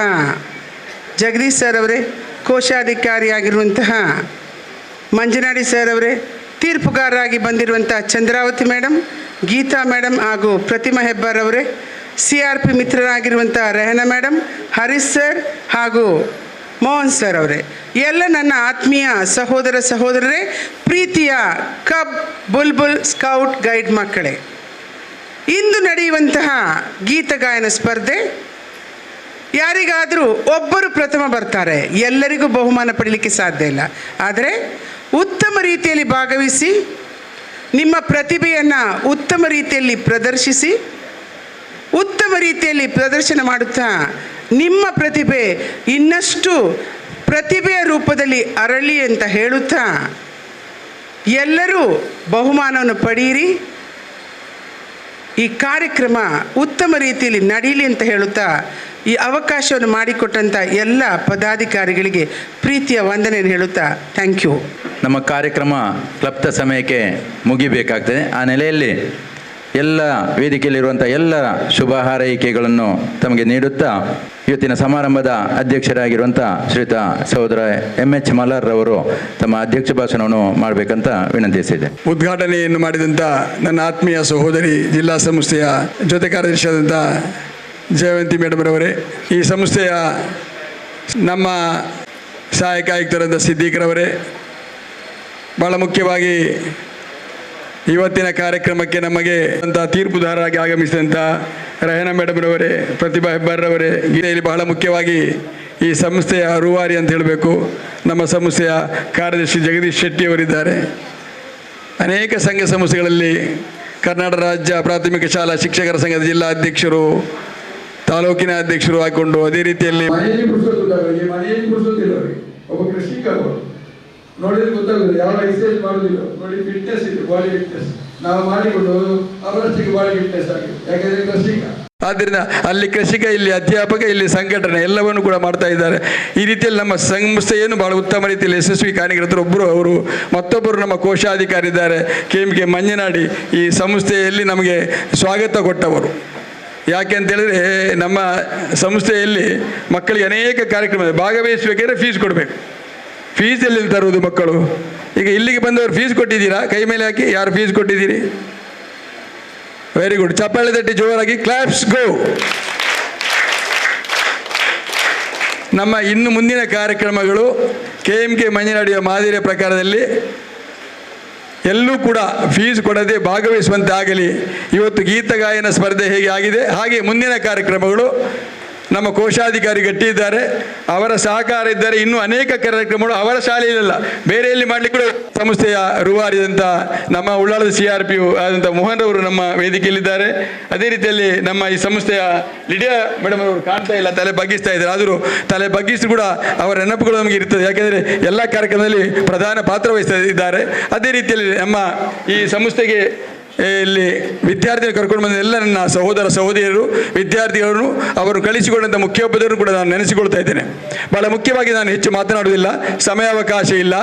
ಜಗದೀಶ್ ಸರ್ ಅವರೇ, ಕೋಶಾಧಿಕಾರಿಯಾಗಿರುವಂತಹ ಮಂಜನಾಡಿ ಸರ್ ಅವರೇ, ತೀರ್ಪುಗಾರರಾಗಿ ಬಂದಿರುವಂಥ ಚಂದ್ರಾವತಿ ಮೇಡಮ್, ಗೀತಾ ಮೇಡಮ್ ಹಾಗೂ ಪ್ರತಿಮಾ ಹೆಬ್ಬಾರ್ ಅವರೇ, CRP ಮಿತ್ರರಾಗಿರುವಂಥ ರೆಹನಾ ಮೇಡಮ್, ಹರೀಶ್ ಸರ್ ಹಾಗೂ ಮೋಹನ್ ಸರ್ ಅವರೇ, ಎಲ್ಲ ನನ್ನ ಆತ್ಮೀಯ ಸಹೋದರ ಸಹೋದರರೇ, ಪ್ರೀತಿಯ ಕಬ್, ಬುಲ್ಬುಲ್, ಸ್ಕೌಟ್, ಗೈಡ್ ಮಕ್ಕಳೇ, ಇಂದು ನಡೆಯುವಂತಹ ಗೀತಗಾಯನ ಸ್ಪರ್ಧೆ ಯಾರಿಗಾದರೂ ಒಬ್ಬರು ಪ್ರಥಮ ಬರ್ತಾರೆ, ಎಲ್ಲರಿಗೂ ಬಹುಮಾನ ಪಡೀಲಿಕ್ಕೆ ಸಾಧ್ಯ ಇಲ್ಲ. ಆದರೆ ಉತ್ತಮ ರೀತಿಯಲ್ಲಿ ಭಾಗವಹಿಸಿ ನಿಮ್ಮ ಪ್ರತಿಭೆಯನ್ನು ಉತ್ತಮ ರೀತಿಯಲ್ಲಿ ಪ್ರದರ್ಶಿಸಿ, ಉತ್ತಮ ರೀತಿಯಲ್ಲಿ ಪ್ರದರ್ಶನ ಮಾಡುತ್ತಾ ನಿಮ್ಮ ಪ್ರತಿಭೆ ಇನ್ನಷ್ಟು ಪ್ರತಿಭೆಯ ರೂಪದಲ್ಲಿ ಅರಳಿ ಅಂತ ಹೇಳುತ್ತಾ ಎಲ್ಲರೂ ಬಹುಮಾನವನ್ನು ಪಡೆಯಿರಿ. ಈ ಕಾರ್ಯಕ್ರಮ ಉತ್ತಮ ರೀತಿಯಲ್ಲಿ ನಡೀಲಿ ಅಂತ ಹೇಳುತ್ತಾ ಈ ಅವಕಾಶವನ್ನು ಮಾಡಿಕೊಟ್ಟಂಥ ಎಲ್ಲ ಪದಾಧಿಕಾರಿಗಳಿಗೆ ಪ್ರೀತಿಯ ವಂದನೆಯನ್ನು ಹೇಳುತ್ತಾ ಥ್ಯಾಂಕ್ ಯು. ನಮ್ಮ ಕಾರ್ಯಕ್ರಮ ಕ್ಲಬ್ದ ಸಮಯಕ್ಕೆ ಮುಗಿಬೇಕಾಗ್ತದೆ. ಆ ನೆಲೆಯಲ್ಲಿ ಎಲ್ಲ ವೇದಿಕೆಯಲ್ಲಿರುವಂಥ ಎಲ್ಲ ಶುಭ ಹಾರೈಕೆಗಳನ್ನು ತಮಗೆ ನೀಡುತ್ತಾ ಇವತ್ತಿನ ಸಮಾರಂಭದ ಅಧ್ಯಕ್ಷರಾಗಿರುವಂಥ ಶ್ರೀಯುತ ಸಹೋದರ MH ಮಲಾರ್ ರವರು ತಮ್ಮ ಅಧ್ಯಕ್ಷ ಭಾಷಣವನ್ನು ಮಾಡಬೇಕಂತ ವಿನಂತಿಸಿದೆ. ಉದ್ಘಾಟನೆಯನ್ನು ಮಾಡಿದಂಥ ನನ್ನ ಆತ್ಮೀಯ ಸಹೋದರಿ, ಜಿಲ್ಲಾ ಸಂಸ್ಥೆಯ ಜೊತೆ ಕಾರ್ಯದರ್ಶಿಯಾದಂಥ ಜಯವಂತಿ ಮೇಡಮ್ರವರೇ, ಈ ಸಂಸ್ಥೆಯ ನಮ್ಮ ಸಹಾಯಕ ಆಯುಕ್ತರಾದ ಸಿದ್ದೀಕ್ರವರೇ, ಭಾಳ ಮುಖ್ಯವಾಗಿ ಇವತ್ತಿನ ಕಾರ್ಯಕ್ರಮಕ್ಕೆ ನಮಗೆ ಅಂತ ತೀರ್ಪುದಾರರಾಗಿ ಆಗಮಿಸಿದಂಥ ರೆಹನಾ ಮೇಡಮ್ರವರೇ, ಪ್ರತಿಭಾ ಹೆಬ್ಬಾರ್ರವರೇ, ಗೀತೆಯಲ್ಲಿ ಬಹಳ ಮುಖ್ಯವಾಗಿ ಈ ಸಂಸ್ಥೆಯ ರೂವಾರಿ ಅಂತ ಹೇಳಬೇಕು ನಮ್ಮ ಸಂಸ್ಥೆಯ ಕಾರ್ಯದರ್ಶಿ ಜಗದೀಶ್ ಶೆಟ್ಟಿಯವರಿದ್ದಾರೆ. ಅನೇಕ ಸಂಘ ಸಂಸ್ಥೆಗಳಲ್ಲಿ ಕರ್ನಾಟಕ ರಾಜ್ಯ ಪ್ರಾಥಮಿಕ ಶಾಲಾ ಶಿಕ್ಷಕರ ಸಂಘದ ಜಿಲ್ಲಾ ಅಧ್ಯಕ್ಷರು, ತಾಲೂಕಿನ ಅಧ್ಯಕ್ಷರು ಆಗಿಕೊಂಡು ಅದೇ ರೀತಿಯಲ್ಲಿ ಒಬ್ಬ ಕೃಷಿಕರು ನೋಡಿದ್ರೆ ಗೊತ್ತಾಗುದು ಯಾವ ಎಕ್ಸರ್ಸೈಸ್ ಮಾಡುದಿಲ್ಲ ನೋಡಿ, ಫಿಟ್ನೆಸ್ ಇದೆ, ಬಾಡಿ ಫಿಟ್ನೆಸ್ ನಾವು ಮಾಡಿಕೊಂಡು ಅವರಷ್ಟಿಗೆ ಬಾಡಿ ಫಿಟ್ನೆಸ್ ಆಗಿದೆ, ಯಾಕಂದ್ರೆ ಕೃಷಿಕ. ಆದ್ದರಿಂದ ಅಲ್ಲಿ ಕೃಷಿಕ, ಇಲ್ಲಿ ಅಧ್ಯಾಪಕ, ಇಲ್ಲಿ ಸಂಘಟನೆ ಎಲ್ಲವನ್ನು ಕೂಡ ಮಾಡ್ತಾ ಇದ್ದಾರೆ. ಈ ರೀತಿಯಲ್ಲಿ ನಮ್ಮ ಸಂಸ್ಥೆಯನ್ನು ಬಹಳ ಉತ್ತಮ ರೀತಿಯಲ್ಲಿ ಯಶಸ್ವಿ ಕಾರ್ಯಕರ್ತರು ಒಬ್ಬರು ಅವರು, ಮತ್ತೊಬ್ಬರು ನಮ್ಮ ಕೋಶಾಧಿಕಾರಿ ಇದ್ದಾರೆ KM ಮಂಜನಾಡಿ, ಈ ಸಂಸ್ಥೆಯಲ್ಲಿ ನಮಗೆ ಸ್ವಾಗತ ಕೊಟ್ಟವರು. ಯಾಕೆ ಅಂತೇಳಿದರೆ ನಮ್ಮ ಸಂಸ್ಥೆಯಲ್ಲಿ ಮಕ್ಕಳಿಗೆ ಅನೇಕ ಕಾರ್ಯಕ್ರಮ ಭಾಗವಹಿಸಬೇಕಾದ್ರೆ ಫೀಸ್ ಕೊಡಬೇಕು. ಫೀಸ್ ಎಲ್ಲಿ ತರುವುದು ಮಕ್ಕಳು? ಈಗ ಇಲ್ಲಿಗೆ ಬಂದವರು ಫೀಸ್ ಕೊಟ್ಟಿದ್ದೀರಾ? ಕೈ ಮೇಲೆ ಹಾಕಿ, ಯಾರು ಫೀಸ್ ಕೊಟ್ಟಿದ್ದೀರಿ? ವೆರಿ ಗುಡ್, ಚಪ್ಪಾಳೆ ತಟ್ಟಿ ಜೋರಾಗಿ, ಕ್ಲಾಪ್ಸ್ ಗೋ. ನಮ್ಮ ಇನ್ನು ಮುಂದಿನ ಕಾರ್ಯಕ್ರಮಗಳು KM ಮಂಜನಾಡಿಯ ಮಾದರಿಯ ಪ್ರಕಾರದಲ್ಲಿ ಎಲ್ಲೂ ಕೂಡ ಫೀಸ್ ಕೊಡದೆ ಭಾಗವಹಿಸುವಂತೆ ಆಗಲಿ. ಇವತ್ತು ಗೀತಗಾಯನ ಸ್ಪರ್ಧೆ ಹೇಗೆ ಆಗಿದೆ ಹಾಗೆ ಮುಂದಿನ ಕಾರ್ಯಕ್ರಮಗಳು ನಮ್ಮ ಕೋಶಾಧಿಕಾರಿ ಗಟ್ಟಿ ಇದ್ದಾರೆ, ಅವರ ಸಹಕಾರ ಇದ್ದರೆ ಇನ್ನೂ ಅನೇಕ ಕಾರ್ಯಕ್ರಮಗಳು ಅವರ ಶಾಲೆಯಲ್ಲ ಬೇರೆಯಲ್ಲಿ ಮಾಡಲಿಕ್ಕೆ ಕೂಡ ಸಂಸ್ಥೆಯ ರೂವಾರಿದಂಥ ನಮ್ಮ ಉಳ್ಳಾಳದ CRP ಆದಂಥ ಮೋಹನ್ ಅವರು ನಮ್ಮ ವೇದಿಕೆಯಲ್ಲಿದ್ದಾರೆ. ಅದೇ ರೀತಿಯಲ್ಲಿ ನಮ್ಮ ಈ ಸಂಸ್ಥೆಯ ಲಿಡಿಯಾ ಮೇಡಮ್ ಅವರು ಕಾಣ್ತಾ ಇಲ್ಲ, ತಲೆ ಬಗ್ಗಿಸ್ತಾ ಇದ್ದಾರೆ. ಆದರೂ ತಲೆ ಬಗ್ಗಿಸಿ ಕೂಡ ಅವರ ನೆನಪುಗಳು ನಮಗೆ ಇರ್ತದೆ, ಯಾಕೆಂದರೆ ಎಲ್ಲ ಕಾರ್ಯಕ್ರಮದಲ್ಲಿ ಪ್ರಧಾನ ಪಾತ್ರ ವಹಿಸ್ತಾ ಇದ್ದಾರೆ. ಅದೇ ರೀತಿಯಲ್ಲಿ ನಮ್ಮ ಈ ಸಂಸ್ಥೆಗೆ ಇಲ್ಲಿ ವಿದ್ಯಾರ್ಥಿಗಳು ಕರ್ಕೊಂಡು ಬಂದ ಎಲ್ಲ ನನ್ನ ಸಹೋದರ ಸಹೋದರಿಯರು ವಿದ್ಯಾರ್ಥಿಗಳನ್ನು ಅವರು ಕಳಿಸಿಕೊಂಡಂಥ ಮುಖ್ಯೋಪಾಧ್ಯಾಯರು ಕೂಡ ನಾನು ನೆನೆಸಿಕೊಳ್ತಾ ಇದ್ದೇನೆ. ಭಾಳ ಮುಖ್ಯವಾಗಿ ನಾನು ಹೆಚ್ಚು ಮಾತನಾಡುವುದಿಲ್ಲ, ಸಮಯಾವಕಾಶ ಇಲ್ಲ.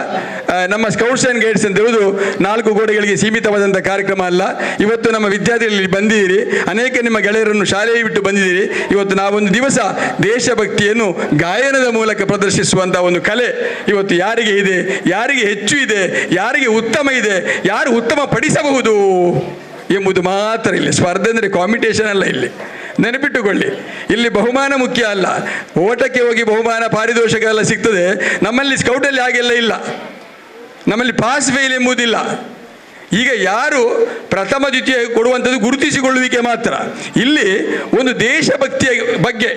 ನಮ್ಮ ಸ್ಕೌಟ್ಸ್ ಆ್ಯಂಡ್ ಗೈಡ್ಸ್ ಅಂತ ಹೇಳುವುದು 4 ಗೋಡೆಗಳಿಗೆ ಸೀಮಿತವಾದಂಥ ಕಾರ್ಯಕ್ರಮ ಅಲ್ಲ. ಇವತ್ತು ನಮ್ಮ ವಿದ್ಯಾರ್ಥಿಗಳಲ್ಲಿ ಬಂದಿದ್ದೀರಿ, ಅನೇಕ ನಿಮ್ಮ ಗೆಳೆಯರನ್ನು ಶಾಲೆಗೆ ಬಿಟ್ಟು ಬಂದಿದ್ದೀರಿ. ಇವತ್ತು ನಾವೊಂದು ದಿವಸ ದೇಶಭಕ್ತಿಯನ್ನು ಗಾಯನದ ಮೂಲಕ ಪ್ರದರ್ಶಿಸುವಂಥ ಒಂದು ಕಲೆ ಇವತ್ತು ಯಾರಿಗೆ ಇದೆ, ಯಾರಿಗೆ ಹೆಚ್ಚು ಇದೆ, ಯಾರಿಗೆ ಉತ್ತಮ ಇದೆ, ಯಾರು ಉತ್ತಮ ಪಡಿಸಬಹುದು ಎಂಬುದು ಮಾತ್ರ. ಇಲ್ಲಿ ಸ್ಪರ್ಧೆ ಅಂದರೆ ಕಾಂಪಿಟೇಷನ್ ಅಲ್ಲ. ಇಲ್ಲಿ ನೆನಪಿಟ್ಟುಕೊಳ್ಳಿ, ಇಲ್ಲಿ ಬಹುಮಾನ ಮುಖ್ಯ ಅಲ್ಲ. ಓಟಕ್ಕೆ ಹೋಗಿ ಬಹುಮಾನ ಪಾರಿತೋಷಕ ಎಲ್ಲ ಸಿಗ್ತದೆ. ನಮ್ಮಲ್ಲಿ ಸ್ಕೌಟಲ್ಲಿ ಹಾಗೆಲ್ಲ ಇಲ್ಲ. ನಮ್ಮಲ್ಲಿ ಪಾಸ್ ಫೇಲ್ ಎಂಬುದಿಲ್ಲ. ಈಗ ಯಾರು ಪ್ರಥಮ ದ್ವಿತೀಯ ಕೊಡುವಂಥದ್ದು ಗುರುತಿಸಿಕೊಳ್ಳುವಿಕೆ ಮಾತ್ರ. ಇಲ್ಲಿ ಒಂದು ದೇಶಭಕ್ತಿಯ ಬಗ್ಗೆ,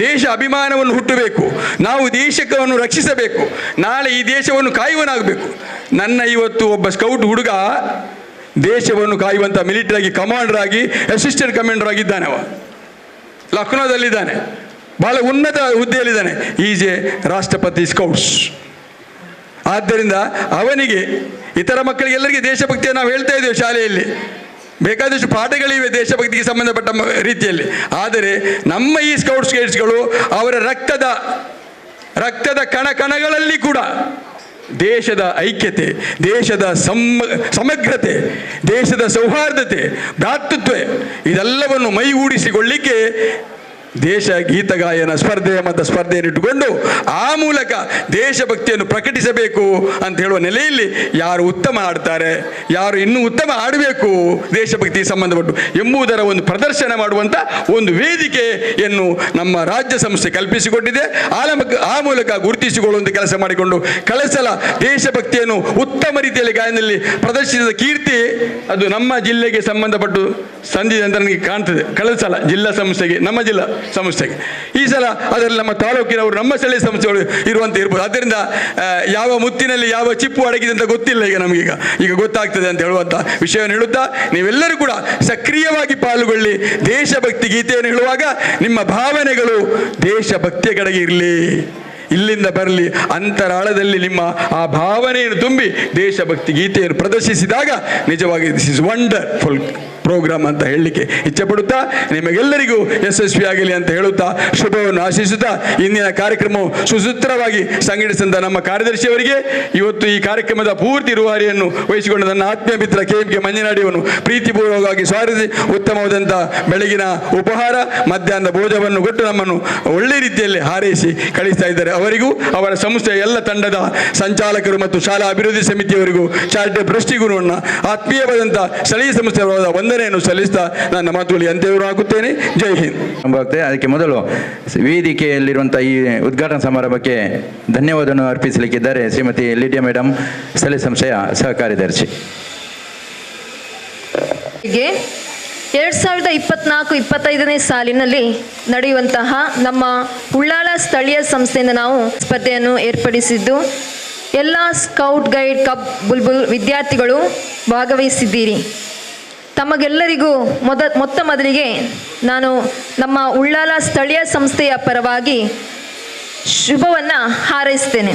ದೇಶ ಅಭಿಮಾನವನ್ನು ಹುಟ್ಟಬೇಕು, ನಾವು ದೇಶವನ್ನು ರಕ್ಷಿಸಬೇಕು, ನಾಳೆ ಈ ದೇಶವನ್ನು ಕಾಯುವನಾಗಬೇಕು. ನನ್ನ ಇವತ್ತು ಒಬ್ಬ ಸ್ಕೌಟ್ ಹುಡುಗ ದೇಶವನ್ನು ಕಾಯುವಂಥ ಮಿಲಿಟರಿ ಕಮಾಂಡರ್ ಆಗಿ ಅಸಿಸ್ಟೆಂಟ್ ಕಮಾಂಡರ್ ಆಗಿದ್ದಾನೆ. ಅವ ಲಕ್ನೋದಲ್ಲಿದ್ದಾನೆ, ಬಹಳ ಉನ್ನತ ಹುದ್ದೆಯಲ್ಲಿದ್ದಾನೆ. ಈಸ್ ಎ ರಾಷ್ಟ್ರಪತಿ ಸ್ಕೌಟ್ಸ್. ಆದ್ದರಿಂದ ಅವನಿಗೆ ಇತರ ಮಕ್ಕಳಿಗೆಲ್ಲರಿಗೆ ದೇಶಭಕ್ತಿಯನ್ನು ನಾವು ಹೇಳ್ತಾ ಇದ್ದೇವೆ ಶಾಲೆಯಲ್ಲಿ, ಬೇಕಾದಷ್ಟು ಪಾಠಗಳಿವೆ ದೇಶಭಕ್ತಿಗೆ ಸಂಬಂಧಪಟ್ಟ ರೀತಿಯಲ್ಲಿ. ಆದರೆ ನಮ್ಮ ಈ ಸ್ಕೌಟ್ಸ್ ಗೈಡ್ಸ್ಗಳು ಅವರ ರಕ್ತದ ಕಣಗಳಲ್ಲಿ ಕೂಡ ದೇಶದ ಐಕ್ಯತೆ, ದೇಶದ ಸಮಗ್ರತೆ, ದೇಶದ ಸೌಹಾರ್ದತೆ, ಭ್ರಾತೃತ್ವ ಇದೆಲ್ಲವನ್ನು ಮೈಗೂಡಿಸಿಕೊಳ್ಳಿಕ್ಕೆ ದೇಶ ಗೀತಗಾಯನ ಸ್ಪರ್ಧೆ ಮತ್ತು ಸ್ಪರ್ಧೆಯನ್ನು ಇಟ್ಟುಕೊಂಡು ಆ ಮೂಲಕ ದೇಶಭಕ್ತಿಯನ್ನು ಪ್ರಕಟಿಸಬೇಕು ಅಂತ ಹೇಳುವ ನೆಲೆಯಲ್ಲಿ ಯಾರು ಉತ್ತಮ ಆಡ್ತಾರೆ, ಯಾರು ಇನ್ನೂ ಉತ್ತಮ ಆಡಬೇಕು ದೇಶಭಕ್ತಿಗೆ ಸಂಬಂಧಪಟ್ಟು ಎಂಬುದರ ಒಂದು ಪ್ರದರ್ಶನ ಮಾಡುವಂಥ ಒಂದು ವೇದಿಕೆಯನ್ನು ನಮ್ಮ ರಾಜ್ಯ ಸಂಸ್ಥೆ ಕಲ್ಪಿಸಿಕೊಟ್ಟಿದೆ. ಆ ಮೂಲಕ ಗುರುತಿಸಿಕೊಳ್ಳುವಂಥ ಕೆಲಸ ಮಾಡಿಕೊಂಡು ಕಳೆಸಲ ದೇಶಭಕ್ತಿಯನ್ನು ಉತ್ತಮ ರೀತಿಯಲ್ಲಿ ಗಾಯನದಲ್ಲಿ ಪ್ರದರ್ಶಿಸಿದ ಕೀರ್ತಿ ಅದು ನಮ್ಮ ಜಿಲ್ಲೆಗೆ ಸಂಬಂಧಪಟ್ಟು ಸಂದಿದೆ ಅಂತ ನನಗೆ ಕಾಣ್ತದೆ. ಕಳೆದ ಸಲ ಜಿಲ್ಲಾ ಸಂಸ್ಥೆಗೆ, ನಮ್ಮ ಜಿಲ್ಲಾ ಸಂಸ್ಥೆಗೆ, ಈ ಸಲ ಅದರಲ್ಲಿ ನಮ್ಮ ತಾಲೂಕಿನವರು, ನಮ್ಮ ಸ್ಥಳೀಯ ಸಂಸ್ಥೆಗಳು ಇರುವಂತೆ ಇರ್ಬೋದು. ಆದ್ದರಿಂದ ಯಾವ ಮುತ್ತಿನಲ್ಲಿ ಯಾವ ಚಿಪ್ಪು ಅಡಗಿದೆ ಅಂತ ಗೊತ್ತಿಲ್ಲ. ಈಗ ಗೊತ್ತಾಗ್ತದೆ ಅಂತ ಹೇಳುವಂಥ ವಿಷಯವನ್ನು ಹೇಳುತ್ತಾ ನೀವೆಲ್ಲರೂ ಕೂಡ ಸಕ್ರಿಯವಾಗಿ ಪಾಲ್ಗೊಳ್ಳಿ. ದೇಶಭಕ್ತಿ ಗೀತೆಯನ್ನು ಹೇಳುವಾಗ ನಿಮ್ಮ ಭಾವನೆಗಳು ದೇಶಭಕ್ತಿಯ ಕಡೆಗೆ ಇರಲಿ, ಇಲ್ಲಿಂದ ಬರಲಿ. ಅಂತರಾಳದಲ್ಲಿ ನಿಮ್ಮ ಆ ಭಾವನೆಯನ್ನು ತುಂಬಿ ದೇಶಭಕ್ತಿ ಗೀತೆಯನ್ನು ಪ್ರದರ್ಶಿಸಿದಾಗ ನಿಜವಾಗಿ ದಿಸ್ ಇಸ್ ವಂಡರ್ಫುಲ್ ಪ್ರೋಗ್ರಾಮ್ ಅಂತ ಹೇಳಲಿಕ್ಕೆ ಇಚ್ಛೆಪಡುತ್ತಾ ನಿಮಗೆಲ್ಲರಿಗೂ ಯಶಸ್ವಿಯಾಗಲಿ ಅಂತ ಹೇಳುತ್ತಾ ಶುಭವನ್ನು ಆಶಿಸುತ್ತಾ ಇಂದಿನ ಕಾರ್ಯಕ್ರಮವು ಸುಸೂತ್ರವಾಗಿ ಸಂಘಟಿಸಿದ ನಮ್ಮ ಕಾರ್ಯದರ್ಶಿಯವರಿಗೆ, ಇವತ್ತು ಈ ಕಾರ್ಯಕ್ರಮದ ಪೂರ್ತಿ ರೂವಾರಿಯನ್ನು ವಹಿಸಿಕೊಂಡ ನನ್ನ ಆತ್ಮೀಯ ಮಿತ್ರ KMK ಮಂಜನಾಡಿಯವನು ಪ್ರೀತಿಪೂರ್ವಕವಾಗಿ ಸ್ವಾಗತಿಸಿ ಉತ್ತಮವಾದಂಥ ಬೆಳಗಿನ ಉಪಹಾರ, ಮಧ್ಯಾಹ್ನದ ಭೋಜನವನ್ನು ಕೊಟ್ಟು ನಮ್ಮನ್ನು ಒಳ್ಳೆ ರೀತಿಯಲ್ಲಿ ಹಾರೈಸಿ ಕಳಿಸ್ತಾ ಇದ್ದಾರೆ. ಅವರಿಗೂ ಅವರ ಸಂಸ್ಥೆಯ ಎಲ್ಲ ತಂಡದ ಸಂಚಾಲಕರು ಮತ್ತು ಶಾಲಾ ಅಭಿವೃದ್ಧಿ ಸಮಿತಿಯವರಿಗೂ ಚಾರಿಟೇಬಲ್ ಟ್ರಸ್ಟಿಗೂ ಆತ್ಮೀಯವಾದಂಥ ಸ್ಥಳೀಯ ಸಂಸ್ಥೆಯ ವಂದನೆಯನ್ನು ಸಲ್ಲಿಸ್ತಾ ನನ್ನ ಮಾತುಗಳಿಗೆ ಅಂತ್ಯವನ್ನು ಹಾಕುತ್ತೇನೆ. ಜೈ ಹಿಂದ್. ಅದಕ್ಕೆ ಮೊದಲು ವೇದಿಕೆಯಲ್ಲಿರುವಂಥ ಈ ಉದ್ಘಾಟನಾ ಸಮಾರಂಭಕ್ಕೆ ಧನ್ಯವಾದವನ್ನು ಅರ್ಪಿಸಲಿಕ್ಕಿದ್ದಾರೆ ಶ್ರೀಮತಿ ಲಿಡಿಯಾ ಮೇಡಮ್, ಸ್ಥಳೀಯ ಸಂಸ್ಥೆಯ ಸಹ ಕಾರ್ಯದರ್ಶಿ. 2024-25ನೇ ಸಾಲಿನಲ್ಲಿ ನಡೆಯುವಂತಹ ನಮ್ಮ ಉಳ್ಳಾಳ ಸ್ಥಳೀಯ ಸಂಸ್ಥೆಯಿಂದ ನಾವು ಸ್ಪರ್ಧೆಯನ್ನು ಏರ್ಪಡಿಸಿದ್ದು ಎಲ್ಲ ಸ್ಕೌಟ್ ಗೈಡ್ ಕಪ್ ಬುಲ್ಬುಲ್ ವಿದ್ಯಾರ್ಥಿಗಳು ಭಾಗವಹಿಸಿದ್ದೀರಿ. ತಮಗೆಲ್ಲರಿಗೂ ಮೊದಲಿಗೆ ನಾನು ನಮ್ಮ ಉಳ್ಳಾಲ ಸ್ಥಳೀಯ ಸಂಸ್ಥೆಯ ಪರವಾಗಿ ಶುಭವನ್ನು ಹಾರೈಸ್ತೇನೆ.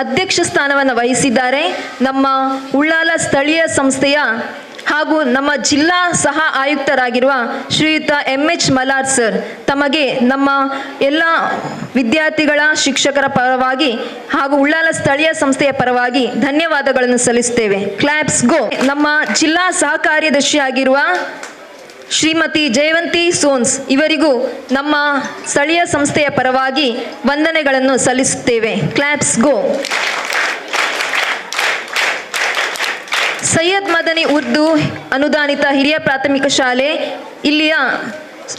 ಅಧ್ಯಕ್ಷ ಸ್ಥಾನವನ್ನು ವಹಿಸಿದ್ದಾರೆ ನಮ್ಮ ಉಳ್ಳಾಲ ಸ್ಥಳೀಯ ಸಂಸ್ಥೆಯ ಹಾಗೂ ನಮ್ಮ ಜಿಲ್ಲಾ ಸಹ ಆಯುಕ್ತರಾಗಿರುವ ಶ್ರೀಯುತ MH ಮಲಾರ್ ಸರ್. ತಮಗೆ ನಮ್ಮ ಎಲ್ಲ ವಿದ್ಯಾರ್ಥಿಗಳ ಶಿಕ್ಷಕರ ಪರವಾಗಿ ಹಾಗೂ ಉಳ್ಳಾಲ ಸ್ಥಳೀಯ ಸಂಸ್ಥೆಯ ಪರವಾಗಿ ಧನ್ಯವಾದಗಳನ್ನು ಸಲ್ಲಿಸುತ್ತೇವೆ. ಕ್ಲಾಪ್ಸ್ ಗೋ. ನಮ್ಮ ಜಿಲ್ಲಾ ಸಹ ಕಾರ್ಯದರ್ಶಿಯಾಗಿರುವ ಶ್ರೀಮತಿ ಜಯವಂತಿ ಸೋನ್ಸ್ ಇವರಿಗೂ ನಮ್ಮ ಸ್ಥಳೀಯ ಸಂಸ್ಥೆಯ ಪರವಾಗಿ ವಂದನೆಗಳನ್ನು ಸಲ್ಲಿಸುತ್ತೇವೆ. ಕ್ಲಾಪ್ಸ್ ಗೋ. ಸೈಯದ್ ಮದನಿ ಉರ್ದು ಅನುದಾನಿತ ಹಿರಿಯ ಪ್ರಾಥಮಿಕ ಶಾಲೆ, ಇಲ್ಲಿಯ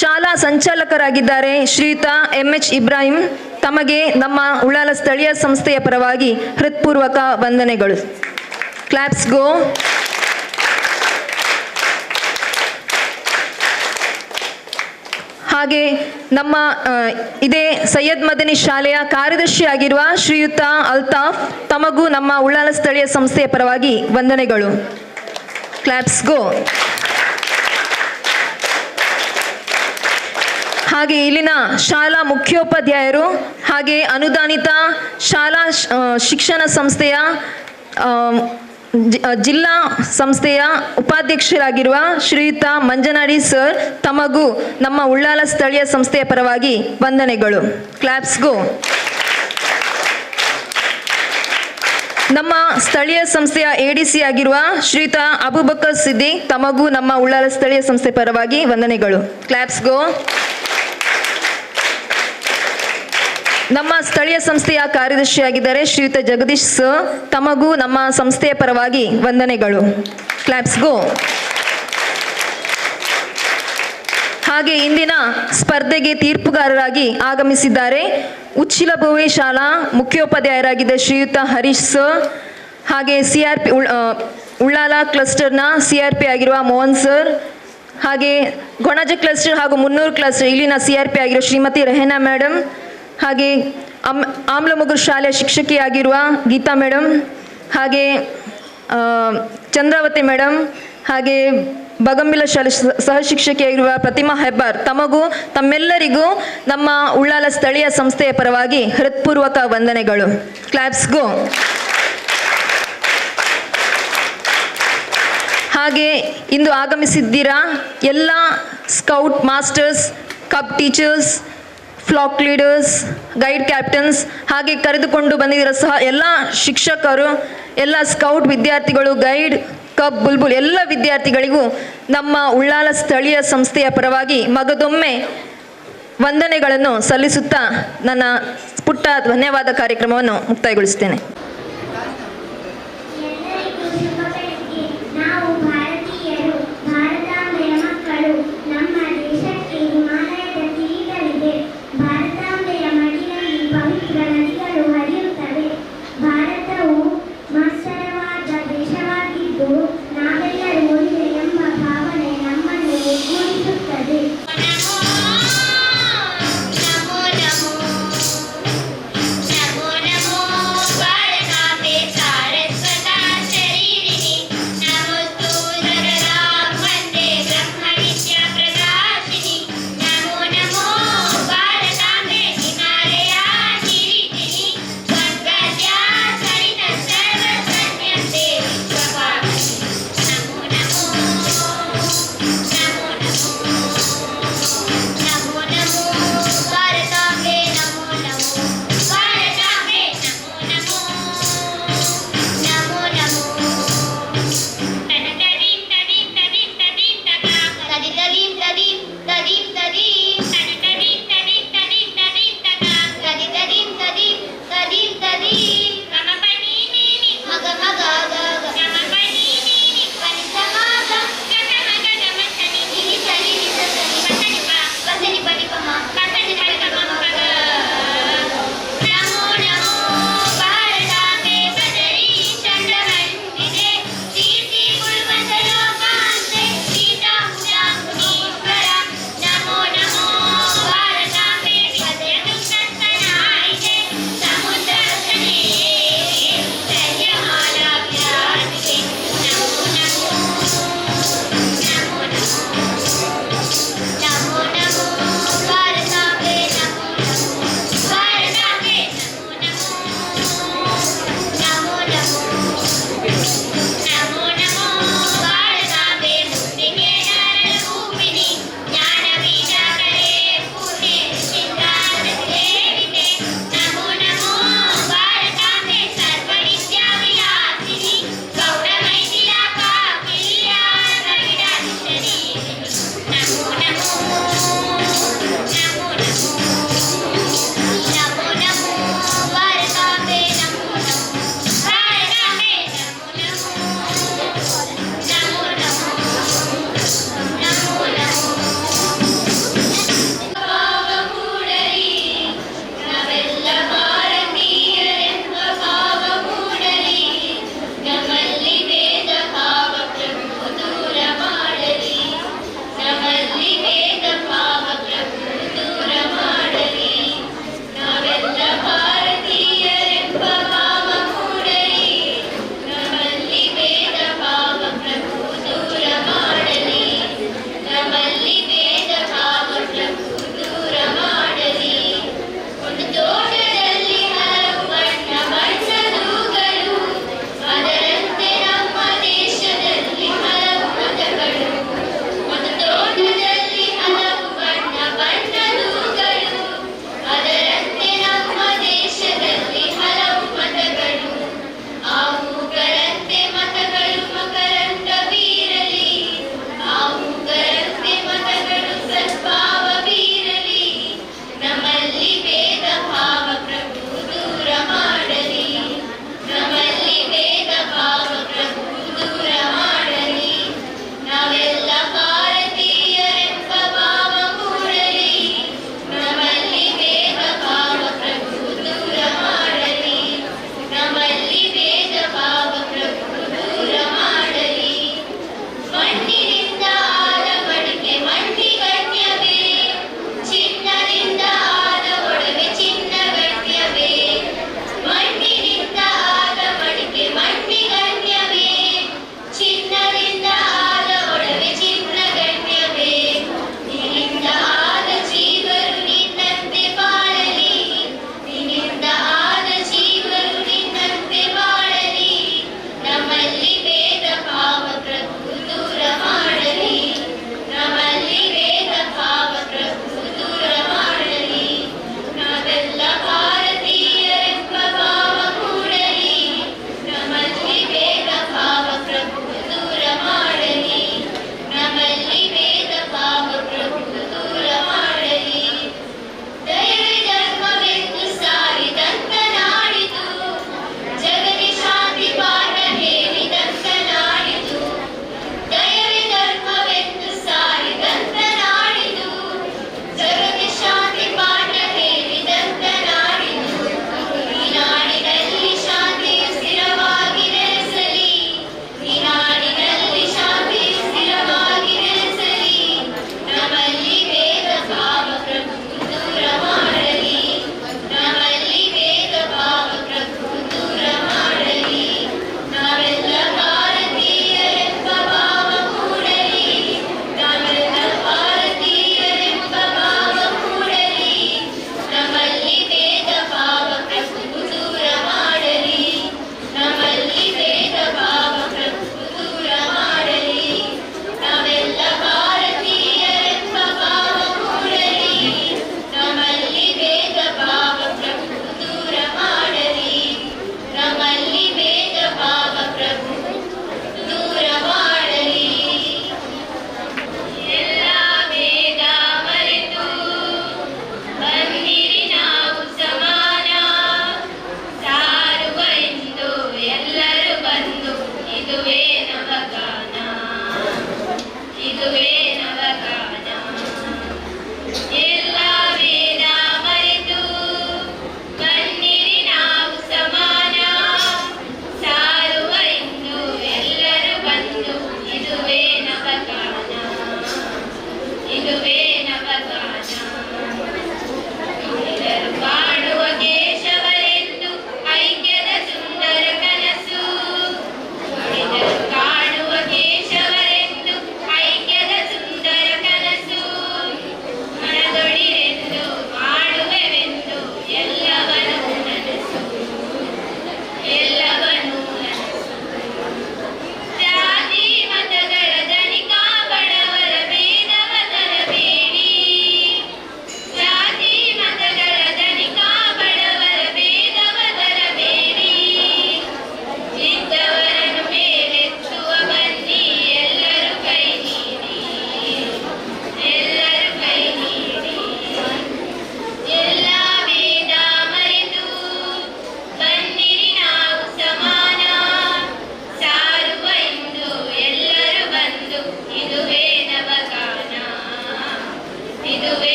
ಶಾಲಾ ಸಂಚಾಲಕರಾಗಿದ್ದಾರೆ ಶ್ರೀಯುತ MH ಇಬ್ರಾಹಿಂ. ತಮಗೆ ನಮ್ಮ ಉಳ್ಳಾಲ ಸ್ಥಳೀಯ ಸಂಸ್ಥೆಯ ಪರವಾಗಿ ಹೃತ್ಪೂರ್ವಕ ವಂದನೆಗಳು. ಕ್ಲಾಪ್ಸ್ ಗೋ. ಹಾಗೆ ನಮ್ಮ ಇದೇ ಸೈಯದ್ ಮದನಿ ಶಾಲೆಯ ಕಾರ್ಯದರ್ಶಿಯಾಗಿರುವ ಶ್ರೀಯುತ ಅಲ್ತಾಫ್, ತಮಗೂ ನಮ್ಮ ಉಳ್ಳಾಲ ಸ್ಥಳೀಯ ಸಂಸ್ಥೆಯ ಪರವಾಗಿ ವಂದನೆಗಳು. ಕ್ಲಾಪ್ಸ್ ಗೋ. ಹಾಗೆ ಇಲ್ಲಿನ ಶಾಲಾ ಮುಖ್ಯೋಪಾಧ್ಯಾಯರು ಹಾಗೆ ಅನುದಾನಿತ ಶಾಲಾ ಶಿಕ್ಷಣ ಸಂಸ್ಥೆಯ ಜಿಲ್ಲಾ ಸಂಸ್ಥೆಯ ಉಪಾಧ್ಯಕ್ಷರಾಗಿರುವ ಶ್ರೀಯುತ ಮಂಜನಾಡಿ ಸರ್, ತಮಗೂ ನಮ್ಮ ಉಳ್ಳಾಲ ಸ್ಥಳೀಯ ಸಂಸ್ಥೆಯ ಪರವಾಗಿ ವಂದನೆಗಳು. ಕ್ಲಾಪ್ಸ್ ಗೋ. ನಮ್ಮ ಸ್ಥಳೀಯ ಸಂಸ್ಥೆಯ ಎಡಿಸಿ ಆಗಿರುವ ಶ್ರೀಯುತ ಅಬೂಬಕರ್ ಸಿದ್ದಿಕ್, ತಮಗೂ ನಮ್ಮ ಉಳ್ಳಾಲ ಸ್ಥಳೀಯ ಸಂಸ್ಥೆ ಪರವಾಗಿ ವಂದನೆಗಳು. ಕ್ಲಾಪ್ಸ್ ಗೋ. ನಮ್ಮ ಸ್ಥಳೀಯ ಸಂಸ್ಥೆಯ ಕಾರ್ಯದರ್ಶಿಯಾಗಿದ್ದಾರೆ ಶ್ರೀಯುತ ಜಗದೀಶ್ ಸರ್, ತಮಗೂ ನಮ್ಮ ಸಂಸ್ಥೆಯ ಪರವಾಗಿ ವಂದನೆಗಳು. ಕ್ಲಾಪ್ಸ್ ಗೋ. ಹಾಗೆ ಇಂದಿನ ಸ್ಪರ್ಧೆಗೆ ತೀರ್ಪುಗಾರರಾಗಿ ಆಗಮಿಸಿದ್ದಾರೆ ಉಚ್ಚಿಲ ಬೋವೆ ಶಾಲಾ ಮುಖ್ಯೋಪಾಧ್ಯಾಯರಾಗಿದ್ದ ಶ್ರೀಯುತ ಹರೀಶ್ ಸರ್, ಹಾಗೆ CRP ಉಳ್ಳಾಲ ಕ್ಲಸ್ಟರ್ನ CRP ಆಗಿರುವ ಮೋಹನ್ ಸರ್, ಹಾಗೆ ಗೊಣಜ ಕ್ಲಸ್ಟರ್ ಹಾಗೂ ಮುನ್ನೂರು ಕ್ಲಸ್ಟರ್ ಇಲ್ಲಿನ CRP ಆಗಿರುವ ಶ್ರೀಮತಿ ರೆಹನಾ ಮೇಡಮ್, ಹಾಗೆ ಆಮ್ಲಮುಗುರು ಶಾಲೆಯ ಶಿಕ್ಷಕಿಯಾಗಿರುವ ಗೀತಾ ಮೇಡಮ್, ಹಾಗೆ ಚಂದ್ರಾವತಿ ಮೇಡಮ್, ಹಾಗೆ ಬಗಂಬಿಲ ಶಾಲೆ ಸಹ ಶಿಕ್ಷಕಿಯಾಗಿರುವ ಪ್ರತಿಮಾ ಹೆಬ್ಬಾರ್, ತಮಗೂ ತಮ್ಮೆಲ್ಲರಿಗೂ ನಮ್ಮ ಉಳ್ಳಾಲ ಸ್ಥಳೀಯ ಸಂಸ್ಥೆಯ ಪರವಾಗಿ ಹೃತ್ಪೂರ್ವಕ ವಂದನೆಗಳು. ಕ್ಲಾಪ್ಸ್ ಗೋ. ಹಾಗೆ ಇಂದು ಆಗಮಿಸಿದ್ದೀರಾ ಎಲ್ಲ ಸ್ಕೌಟ್ ಮಾಸ್ಟರ್ಸ್, ಕಬ್ ಟೀಚರ್ಸ್, ಫ್ಲಾಕ್ ಲೀಡರ್ಸ್, ಗೈಡ್ ಕ್ಯಾಪ್ಟನ್ಸ್, ಹಾಗೆ ಕರೆದುಕೊಂಡು ಬಂದಿರೋ ಸಹ ಎಲ್ಲ ಶಿಕ್ಷಕರು, ಎಲ್ಲ ಸ್ಕೌಟ್ ವಿದ್ಯಾರ್ಥಿಗಳು, ಗೈಡ್, ಕಬ್, ಬುಲ್ಬುಲ್ ಎಲ್ಲ ವಿದ್ಯಾರ್ಥಿಗಳಿಗೂ ನಮ್ಮ ಉಳ್ಳಾಲ ಸ್ಥಳೀಯ ಸಂಸ್ಥೆಯ ಪರವಾಗಿ ಮಗದೊಮ್ಮೆ ವಂದನೆಗಳನ್ನು ಸಲ್ಲಿಸುತ್ತಾ ನನ್ನ ಪುಟ್ಟ ಧನ್ಯವಾದ ಕಾರ್ಯಕ್ರಮವನ್ನು ಮುಕ್ತಾಯಗೊಳಿಸುತ್ತೇನೆ. ನಾವು ಭಾರತೀಯರು, ಭಾರತಾಂಬೆಯ ಮಕ್ಕಳು. ನಮ್ಮ ದೇಶಕ್ಕೆ ಹಿಮಾಲಯದ ಕಿರೀಟವಿದೆ. ಭಾರತಾಂಬೆಯ ಮಡಿಲಲ್ಲಿ ಪವಿತ್ರ ನದಿಗಳು ಹರಿಯುತ್ತವೆ. ಭಾರತವು ಮತ್ಸರವಾದ ದೇಶವಾಗಿದ್ದು ನಾವೆಲ್ಲರೂ ಒಂದೇ ಎಂಬ ಭಾವನೆ ನಮ್ಮನ್ನು ಒಗ್ಗೂಡಿಸುತ್ತದೆ. ನಮೋ ನಮೋ ನಮೋ ನಮೋ ಭಾರತ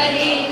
ಬರಲಿ